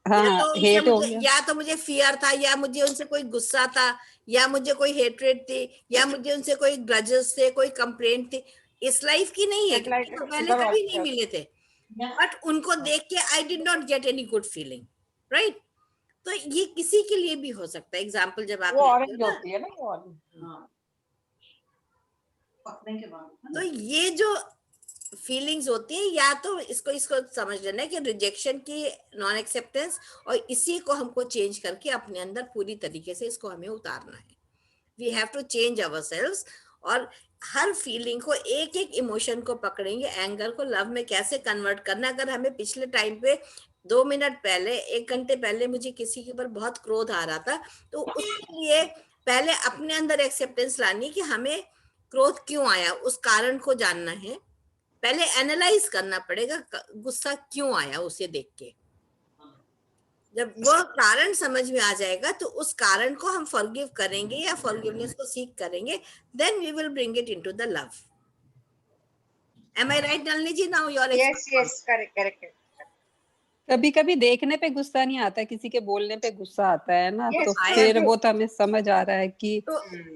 या तो मुझे फियर था, या मुझे उनसे कोई गुस्सा था, या मुझे कोई हेट्रेड थी, या मुझे उनसे कोई ग्रजेस थे, कोई कंप्लेंट थी। इस लाइफ की नहीं है, तो पहले कभी नहीं मिले थे, बट उनको देख के I did not get any good feeling, right? तो ये किसी के लिए भी हो सकता है। एग्जाम्पल जब आप होती है ना, पकने के बाद, तो ये जो फीलिंग्स होती है, या तो इसको समझ लेना है कि रिजेक्शन की, नॉन एक्सेप्टेंस, और इसी को हमको चेंज करके अपने अंदर पूरी तरीके से इसको हमें उतारना है। We have to change ourselves. और हर फीलिंग को, एक एक इमोशन को पकड़ेंगे, एंगर को लव में कैसे कन्वर्ट करना। अगर हमें पिछले टाइम पे 2 मिनट पहले, 1 घंटे पहले मुझे किसी के ऊपर बहुत क्रोध आ रहा था, तो उसके लिए पहले अपने अंदर एक्सेप्टेंस लानी कि हमें क्रोध क्यों आया, उस कारण को जानना है। पहले एनालाइज करना पड़ेगा गुस्सा क्यों आया, उसे देख के जब वो कारण समझ में आ जाएगा तो उस कारण को हम फॉरगिव करेंगे या फॉरगिवनेस को सीख करेंगे, then we will bring it into the love. Am I right Nalini ji? Now your yes correct. कभी कभी देखने पे गुस्सा नहीं आता, किसी के बोलने पे गुस्सा आता है ना। Yes, तो फिर वो तो हमें समझ आ रहा है कि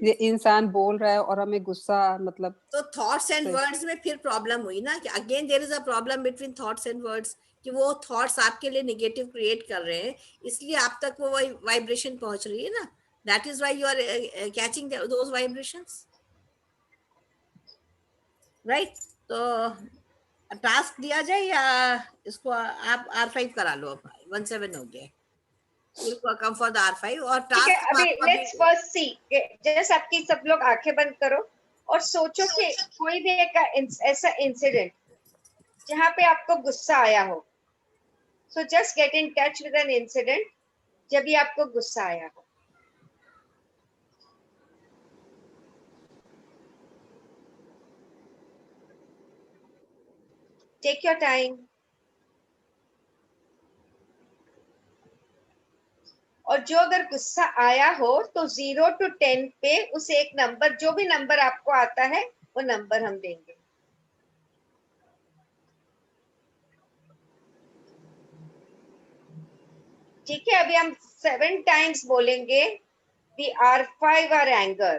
ये इंसान बोल रहा है और हमें गुस्सा, मतलब तो थॉट्स एंड वर्ड्स में फिर प्रॉब्लम हुई ना कि again there is a problem between thoughts and words, कि वो थॉट्स आपके लिए नेगेटिव क्रिएट कर रहे हैं, इसलिए आप तक वो वाइब्रेशन पहुंच रही है ना। That is why you are catching those vibrations, right? तो टास्क दिया जाए या इसको आप R5 करा लो। 17 हो गया। We'll come for the R5 और ठीक है, task अभी लेट्स फर्स्ट सी, जैसे आपकी सब लोग आंखें बंद करो और सोचो कि कोई भी एक ऐसा इंसिडेंट जहाँ पे आपको गुस्सा आया हो. So just get in touch with an incident जब भी आपको गुस्सा आया हो. Take your time. और जो अगर गुस्सा आया हो तो 0 to 10 पे उस एक नंबर, जो भी नंबर आपको आता है वो नंबर हम देंगे. ठीक है, अभी हम 7 times बोलेंगे the R5 are anger.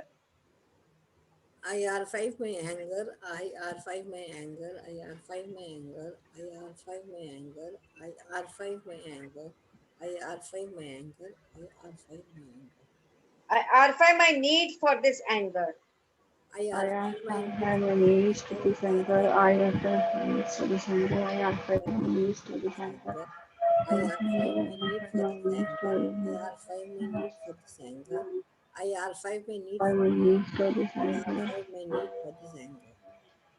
IR5 में anger, IR5 में anger, IR5 में anger, IR5 में anger, IR5 में anger, IR5 में anger, IR5 में anger. R5 my need for this anger. IR5 my needs to this anger. IR5 needs to this anger. IR5 needs to this anger. IR5 may need for this anger. IR5 may need for this anger. IR5 may need for this anger. IR5 may need for this anger.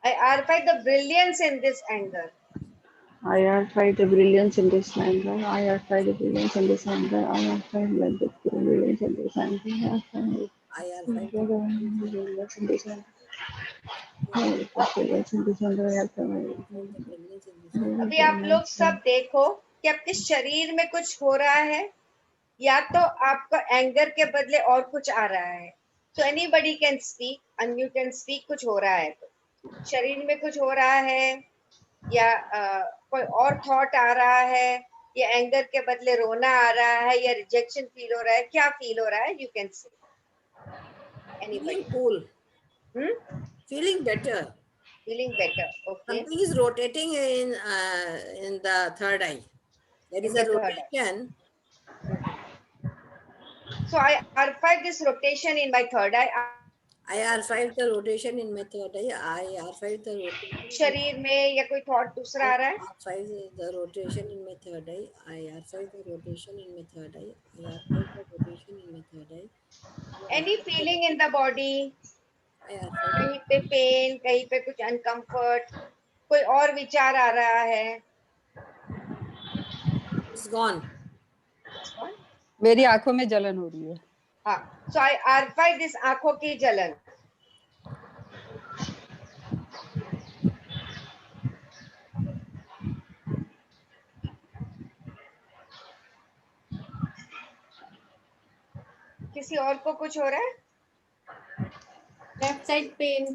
IR5 the brilliance in this anger. IR5 the brilliance in this anger. IR5 the brilliance in this anger. IR5 let the brilliance in this anger. IR5 the brilliance in this anger. brilliance in this anger. अभी आप लोग सब देखो कि आपके शरीर में कुछ हो रहा है या तो आपका एंगर के बदले और कुछ आ रहा है. So anybody can speak, unmute can speak. कुछ हो रहा है तो शरीर में कुछ हो रहा है या कोई और थॉट आ रहा है या एंगर के बदले रोना आ रहा है या रिजेक्शन फील हो रहा है. क्या फील हो रहा है? यू कैन से anybody. Cool. Feeling better. Feeling better. Okay. Something is rotating in the third eye. There is a rotation. So I R5 this rotation in my third eye. IR5 the rotation in my third eye. IR5 the rotation. शरीर में या कोई thought दूसरा आ रहा है. IR5 the rotation in my third eye. IR5 the rotation in my third eye. IR5 the rotation in my third eye. Any feeling in the body. कहीं पे pen, कहीं पे कुछ अनकंफर्ट, कोई और विचार आ रहा है. It's gone. मेरी आंखों में जलन हो रही है. हाँ, so I R5 this आंखों की जलन. किसी और को कुछ हो रहा है? Left side pain.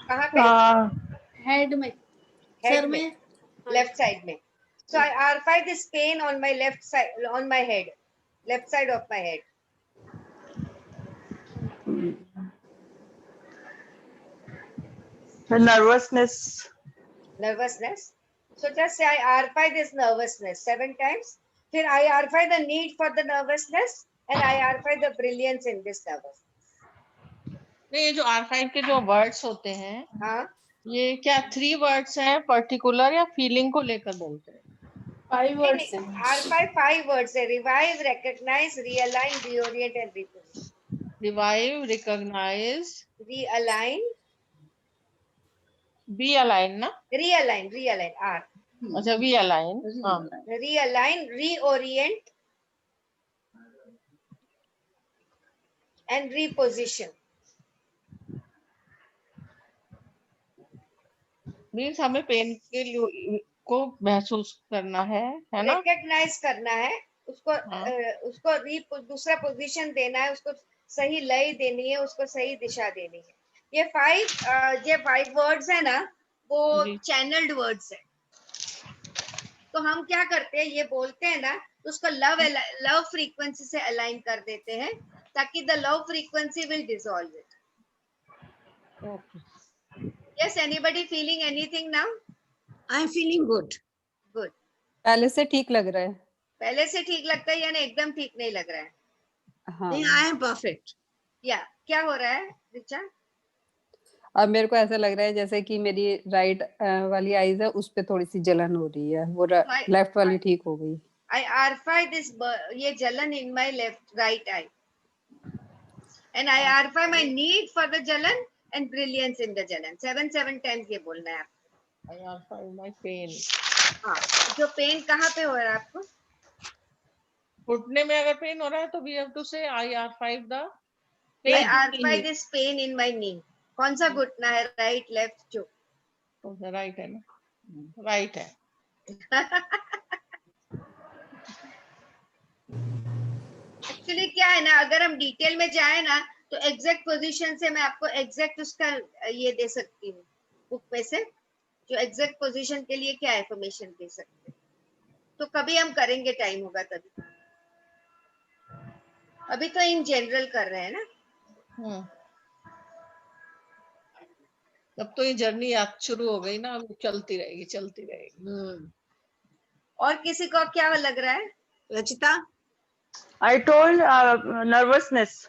कहाँ पे? हेड में, सर में, लेफ्ट साइड में. So I R5 this pain on my left side, on my head, left side of my head. Nervousness. Nervousness. So just say I R5 this nervousness 7 times. फिर I R5 the need for the nervousness and I R5 the brilliance in this nervousness. ये जो R5 के जो words होते हैं, हाँ, ये क्या 3 वर्ड्स हैं पर्टिकुलर या फीलिंग को लेकर बोलते हैं? 5 वर्ड्स हैं. R5 5 words है. Revive, recognize, realign, reorient and reposition. Revive, recognize, realign, be align ना? realign R. अच्छा, be align. हाँ. Realign, reorient and reposition. Means हमें पेन के को महसूस करना है ना? रिकॉग्नाइज करना है उसको. उसको दूसरा पोजीशन देना है, उसको सही लय देनी है, उसको सही दिशा देनी है. ये 5 वर्ड्स है ना, वो चैनल्ड वर्ड्स है. तो हम क्या करते हैं, ये बोलते हैं ना, तो उसको लव फ्रीक्वेंसी से अलाइन कर देते हैं ताकि the love frequency will dissolve it. Yes, anybody feeling anything now? I am feeling good. Good. पहले से ठीक लग रहा है. पहले से ठीक लगता है यानी एकदम ठीक नहीं लग रहा है. हाँ. नहीं, I am perfect. या क्या हो रहा है रिचा? अब मेरे को ऐसा लग रहा है जैसे कि मेरी राइट वाली आईज है, उस पे थोड़ी सी जलन हो रही है. वो लेफ्ट वाली ठीक हो गई. I arfai this ये jalan in my right eye, and I arfai my need for the jalan and brilliance in the jalan. 7 times ये बोलना है आपको. I arfai my pain. हाँ, जो पेन कहाँ पे हो रहा है आपको? घुटने में अगर पेन हो रहा है तो we have to say I arfai the pain. I arfai this pain in my knee. कौन सा घुटना है? राइट लेफ्ट जो? राइट है ना, राइट है. एक्चुअली क्या है ना, अगर हम डिटेल में जाए ना तो एग्जैक्ट पोजीशन से मैं आपको एग्जैक्ट उसका ये दे सकती हूँ बुक में से, जो एग्जैक्ट पोजीशन के लिए क्या इंफॉर्मेशन दे सकते हैं. तो कभी हम करेंगे, टाइम होगा तभी. अभी तो इन जनरल कर रहे हैं ना. तब तो ये जर्नी आज शुरू हो गई ना, अब चलती रहेगी. और किसी को क्या लग रहा है? रचिता? I told nervousness.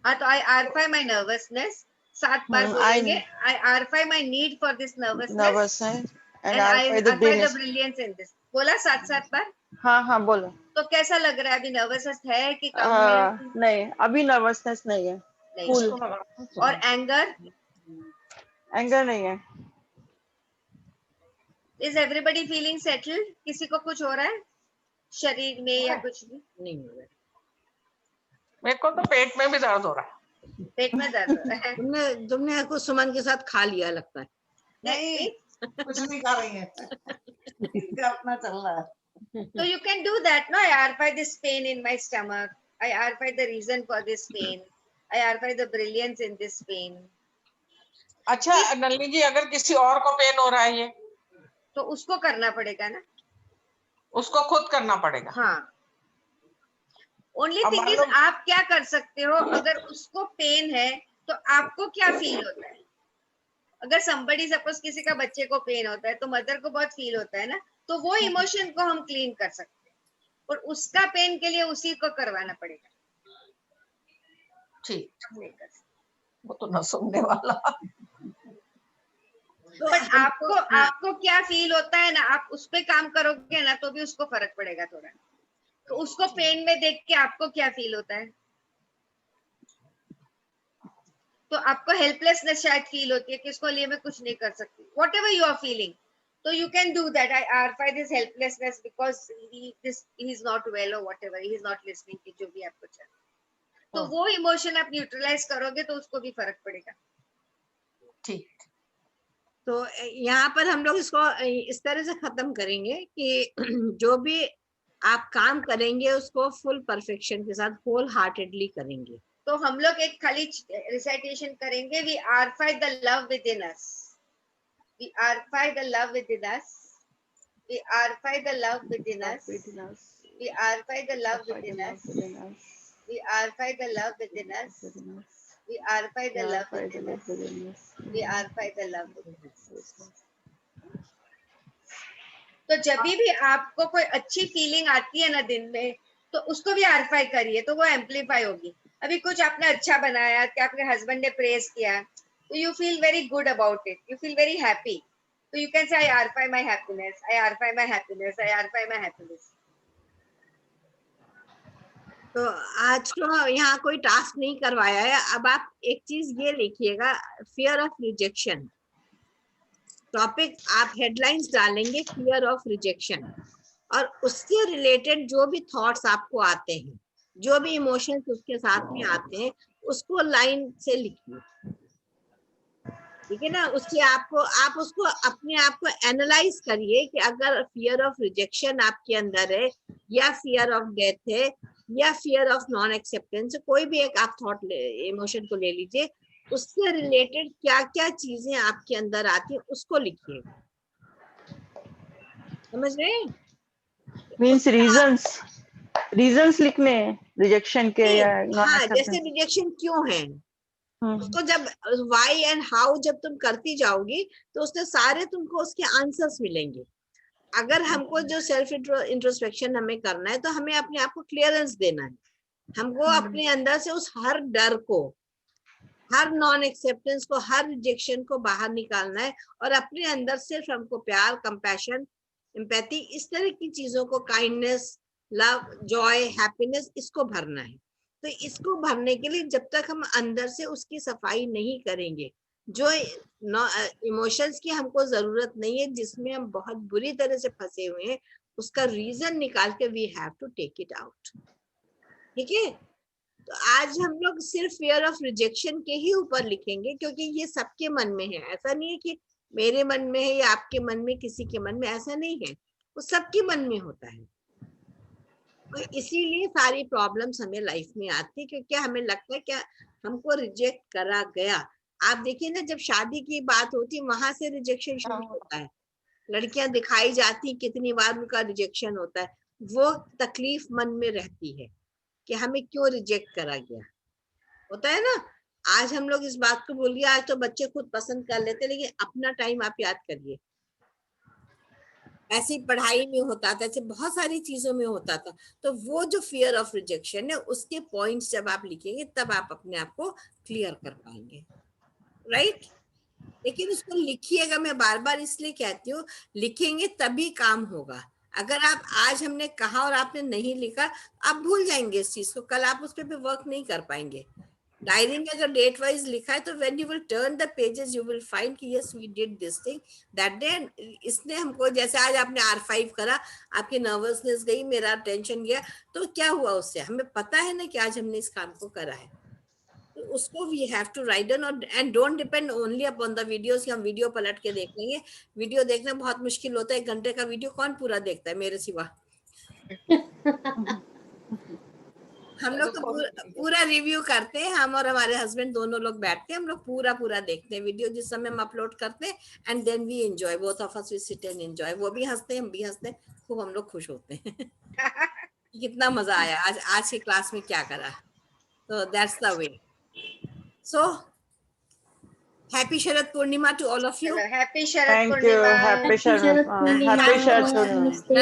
हाँ, तो I arfai my nervousness. 7 बार बोलेंगे. I arfai my need for this nervousness. And I arfai the brilliance in this. बोला 7 बार? हाँ बोलो. तो कैसा लग रहा है अभी? नर्वसनेस है कि कम है? नहीं, अभी नर्वसनेस नहीं है. Cool. और एंगर नहीं है. Is everybody feeling settled? किसी को कुछ हो रहा है शरीर में या कुछ भी? नहीं हो रहा है. मेरे को तो पेट में भी दर्द हो रहा है. पेट में दर्द हो रहा है. तुमने कुछ सुमन के साथ खा लिया लगता है. नहीं, कुछ नहीं खा रही है. अपना चल रहा है. So you can do that, no? I arfai this pain in my stomach. I arfai the reason for this pain. I arfai the brilliance in this pain. अच्छा नलिनी जी, अगर किसी और को पेन हो रहा है ये, तो उसको करना पड़ेगा ना. उसको खुद करना पड़ेगा. हाँ. ओनली थिंग इज आप क्या कर सकते हो, अगर उसको पेन है तो आपको क्या फील होता है. अगर somebody सपोज किसी का बच्चे को पेन होता है तो मदर को बहुत फील होता है ना, तो वो इमोशन को हम क्लीन कर सकते हैं, और उसका पेन के लिए उसी को करवाना पड़ेगा. ठीक, वो तो न सुनने वाला. बट आपको क्या फील होता है ना, आप उस पे काम करोगे ना तो भी उसको फर्क पड़ेगा थोड़ा. तो उसको पेन में देख के आपको क्या फील होता है, तो आपको हेल्पलेसनेस शायद फील होती है कि इसको लिए मैं कुछ नहीं कर सकती. Whatever you are feeling, तो you can do that. I आरफाई this helplessness because he is not well और whatever, he is not listening की जो भी आपको चाहिए. तो वो इमोशन आप न्यूट्रलाइज करोगे तो उसको भी फर्क पड़ेगा. ठीक. तो यहाँ पर हम लोग इसको इस तरह से खत्म करेंगे कि जो भी आप काम करेंगे उसको फुल परफेक्शन के साथ होल हार्टेडली करेंगे. तो हम लोग एक खाली रिसाइटेशन करेंगे. We amplify the love within us. We amplify the love within us. We amplify the love within us. We amplify the love within us. We amplify the love within us. We arfai the love within us. We arfai the love within us. तो जब भी आपको कोई अच्छी feeling आती है ना दिन में, तो उसको भी आरफाई करिए, तो वो एम्पलीफाई होगी. अभी कुछ आपने अच्छा बनाया, क्या आपके हस्बैंड ने प्रेज किया, तो you feel very good about it, you feel very happy. तो you can say I amplify my happiness, I amplify my happiness, I amplify my happiness. तो आज तो यहाँ कोई टास्क नहीं करवाया है. अब आप एक चीज ये लिखिएगा, फियर ऑफ रिजेक्शन. टॉपिक आप हेडलाइंस डालेंगे फियर ऑफ रिजेक्शन, और उससे रिलेटेड जो भी थॉट्स आपको आते हैं, जो भी इमोशंस उसके साथ में आते हैं, उसको लाइन से लिखिए. ठीक है ना. उसके आप उसको अपने आप को एनालाइज करिए कि अगर फियर ऑफ रिजेक्शन आपके अंदर है, या फियर ऑफ डेथ है, या फियर ऑफ नॉन एक्सेप्टेंस, कोई भी एक आप थॉट इमोशन को ले लीजिए, उससे रिलेटेड क्या क्या चीजें आपके अंदर आती हैं उसको लिखिए. समझ रहे हैं? मींस रीजंस लिखने रिजेक्शन के, या हाँ, जैसे रिजेक्शन क्यों है, उसको जब व्हाई एंड हाउ जब तुम करती जाओगी तो उससे सारे तुमको उसके आंसर्स मिलेंगे. अगर हमको जो सेल्फ इंट्रोस्पेक्शन हमें करना है, तो हमें अपने आप को क्लियरेंस देना है. हमको अपने अंदर से उस हर डर को, हर नॉन एक्सेप्टेंस को, हर रिजेक्शन को बाहर निकालना है, और अपने अंदर सिर्फ हमको प्यार, कंपैशन, एम्पैथी, इस तरह की चीजों को, काइंडनेस, लव, जॉय, हैप्पीनेस, इसको भरना है। तो इसको भरने के लिए जब तक हम अंदर से उसकी सफाई नहीं करेंगे, जो इमोशंस की हमको जरूरत नहीं है, जिसमें हम बहुत बुरी तरह से फंसे हुए हैं, उसका रीजन निकाल के we have to take it out. ठीक है, तो आज हम लोग सिर्फ फियर ऑफ रिजेक्शन के ही ऊपर लिखेंगे, क्योंकि ये सबके मन में है। ऐसा नहीं है कि मेरे मन में है या आपके मन में, किसी के मन में, ऐसा नहीं है, वो सबके मन में होता है। तो इसीलिए सारी प्रॉब्लम्स हमें लाइफ में आती है, क्योंकि हमें लगता है कि हमको रिजेक्ट करा गया। आप देखिए ना, जब शादी की बात होती है वहां से रिजेक्शन शुरू होता है। लड़कियां दिखाई जाती, कितनी बार उनका रिजेक्शन होता है, वो तकलीफ मन में रहती है कि हमें क्यों रिजेक्ट करा गया, होता है ना। आज हम लोग इस बात को बोलिए, आज तो बच्चे खुद पसंद कर लेते, लेकिन अपना टाइम आप याद करिए, ऐसी पढ़ाई में होता था, ऐसे बहुत सारी चीजों में होता था। तो वो जो फियर ऑफ रिजेक्शन है, उसके पॉइंट्स जब आप लिखेंगे तब आप अपने आप को क्लियर कर पाएंगे, राइट। लेकिन उसको लिखिएगा, मैं बार बार इसलिए कहती हूँ, लिखेंगे तभी काम होगा। अगर आप आज हमने कहा और आपने नहीं लिखा, आप भूल जाएंगे इस चीज को, कल आप उस पर वर्क नहीं कर पाएंगे। डायरी में अगर डेट वाइज लिखा है तो when you will turn the pages you will find कि yes we did this thing that day. इसने हमको, जैसे आज आपने R5 करा, आपकी नर्वसनेस गई, मेरा टेंशन गया, तो क्या हुआ उससे, हमें पता है ना कि आज हमने इस काम को करा है। तो उसको we have to write down and don't depend only upon the videos कि हम वीडियो पलट के देख लेंगे। वीडियो देखना बहुत मुश्किल होता है, 1 घंटे का वीडियो कौन पूरा देखता है मेरे सिवा। हम लोग तो पूरा रिव्यू करते हैं, हम और हमारे हस्बैंड दोनों लोग बैठते हैं, हम लोग पूरा देखते हैं वीडियो जिस समय हम अपलोड करते हैं, and then we enjoy, both of us we sit and enjoy. वो भी हंसते हैं, हम भी हंसते हैं, खूब हम लोग खुश होते हैं। कितना मजा आया आज की क्लास में, क्या करा। तो that's the way. So happy Sharad Purnima to all of you. Happy Sharad Purnima. Happy Sharad Purnima.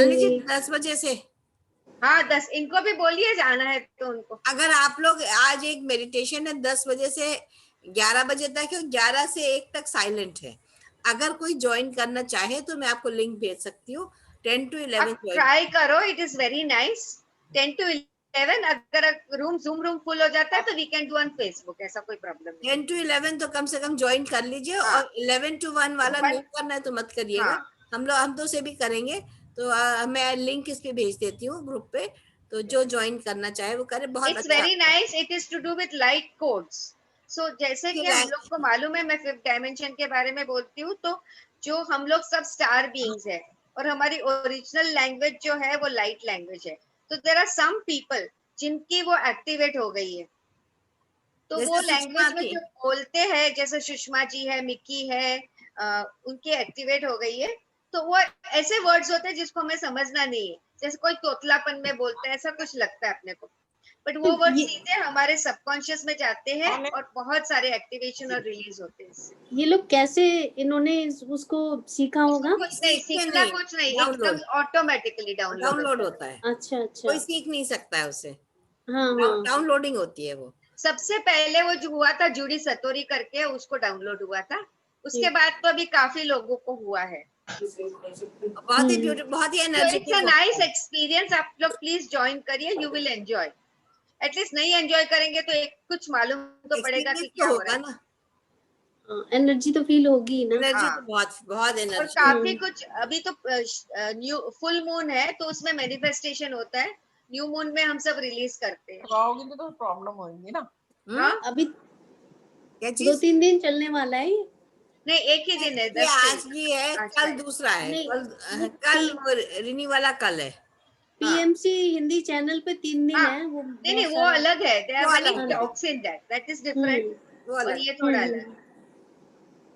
जी 10 बजे से। हाँ 10, इनको भी बोलिए जाना है तो उनको। अगर आप लोग, आज एक मेडिटेशन है 10 बजे से 11 बजे तक है, 11 से 1 तक साइलेंट है। अगर कोई ज्वाइन करना चाहे तो मैं आपको लिंक भेज सकती हूँ। 10 to 11 ट्राई करो, it is very nice. 10 to 11 अगर जूम रूम फुल हो जाता है तो we can do on Facebook, ऐसा कोई प्रॉब्लम नहीं। 10 to 11 तो कम से कम ज्वाइन कर लीजिए। हाँ। और 11 to 1 वाला नहीं करना है तो मत करिएगा। हाँ। हम तो से भी करेंगे, तो मैं लिंक इस पे भेज देती हूँ ग्रुप पे, तो जो ज्वाइन करना चाहे वो करे। बहुत अच्छा, very nice. It is to do with light codes. So जैसे कि हम लोग को मालूम है, मैं 5th डायमेंशन के बारे में बोलती हूँ, तो जो हम लोग सब स्टार बीइंग्स है और हमारी ओरिजिनल लैंग्वेज जो है वो लाइट लैंग्वेज है। तो देयर आर सम पीपल जिनकी वो एक्टिवेट हो गई है, तो वो लैंग्वेज में जो बोलते हैं, जैसे सुषमा जी है, मिक्की है, उनकी एक्टिवेट हो गई है। तो वो ऐसे वर्ड्स होते हैं जिसको हमें समझना नहीं है, जैसे कोई तोतलापन में बोलता है, ऐसा कुछ लगता है अपने को, बट वो वर्ड सीधे हमारे सबकॉन्शियस में जाते हैं और बहुत सारे एक्टिवेशन और रिलीज होते हैं। ये लोग कैसे इन्होंने उसको सीखा होगा? कुछ नहीं सीखना, कुछ नहीं, एकदम ऑटोमेटिकली डाउनलोड होता है। अच्छा, कोई सीख नहीं सकता है उसे। हाँ, डाउनलोडिंग होती है वो। सबसे पहले वो जो हुआ था जूडी सतोरी करके, उसको डाउनलोड हुआ था। उसके बाद तो अभी काफी लोगों को हुआ है। बहुत ही ब्यूटीफुल, बहुत ही energetic. It's a nice experience. आप लोग प्लीज ज्वाइन करिए, यू विल एंजॉय। एटलीस्ट नहीं एंजॉय करेंगे तो एक कुछ मालूम तो पड़ेगा कि क्या हो रहा है ना। एनर्जी तो फील होगी ना। एनर्जी तो बहुत एनर्जी। और काफी कुछ। अभी तो न्यू फुल मून है तो उसमें मैनिफेस्टेशन होता है। न्यू मून में हम सब रिलीज करते हैं। रहोगे तो प्रॉब्लम होगी ना। अभी 2-3 दिन चलने वाला है। नहीं, एक ही दिन है। ये आज की है, कल दूसरा है। कल रिनी वाला कल है। PMC हिंदी चैनल पे 3 दिन है वो। नहीं, वो अलग है। There are many talks in that. That is different. और ये थोड़ा अलग।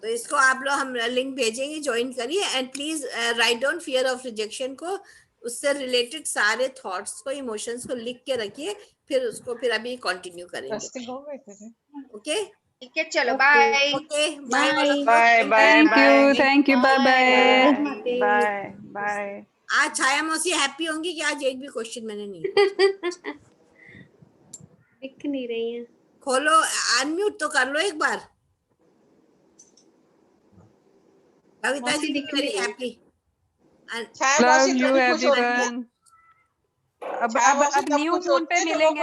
तो इसको आप लोग, हम लिंक भेजेंगे, ज्वाइन करिए। And please write down fear of rejection को, उससे रिलेटेड सारे थॉट्स को, इमोशंस को लिख के रखिए, फिर उसको फिर अभी कंटिन्यू करेंगे। ओके, ठीक है, चलो bye. Okay, bye bye bye. Thank you, bye bye. आज छाया मौसी हैप्पी होंगी कि आज एक भी क्वेश्चन मैंने नहीं दिख नहीं रही है। खोलो, अनम्यूट तो कर लो एक बार। कविता जी दिख रही है हैप्पी। Love you everyone. अब न्यू मून पे मिलेंगे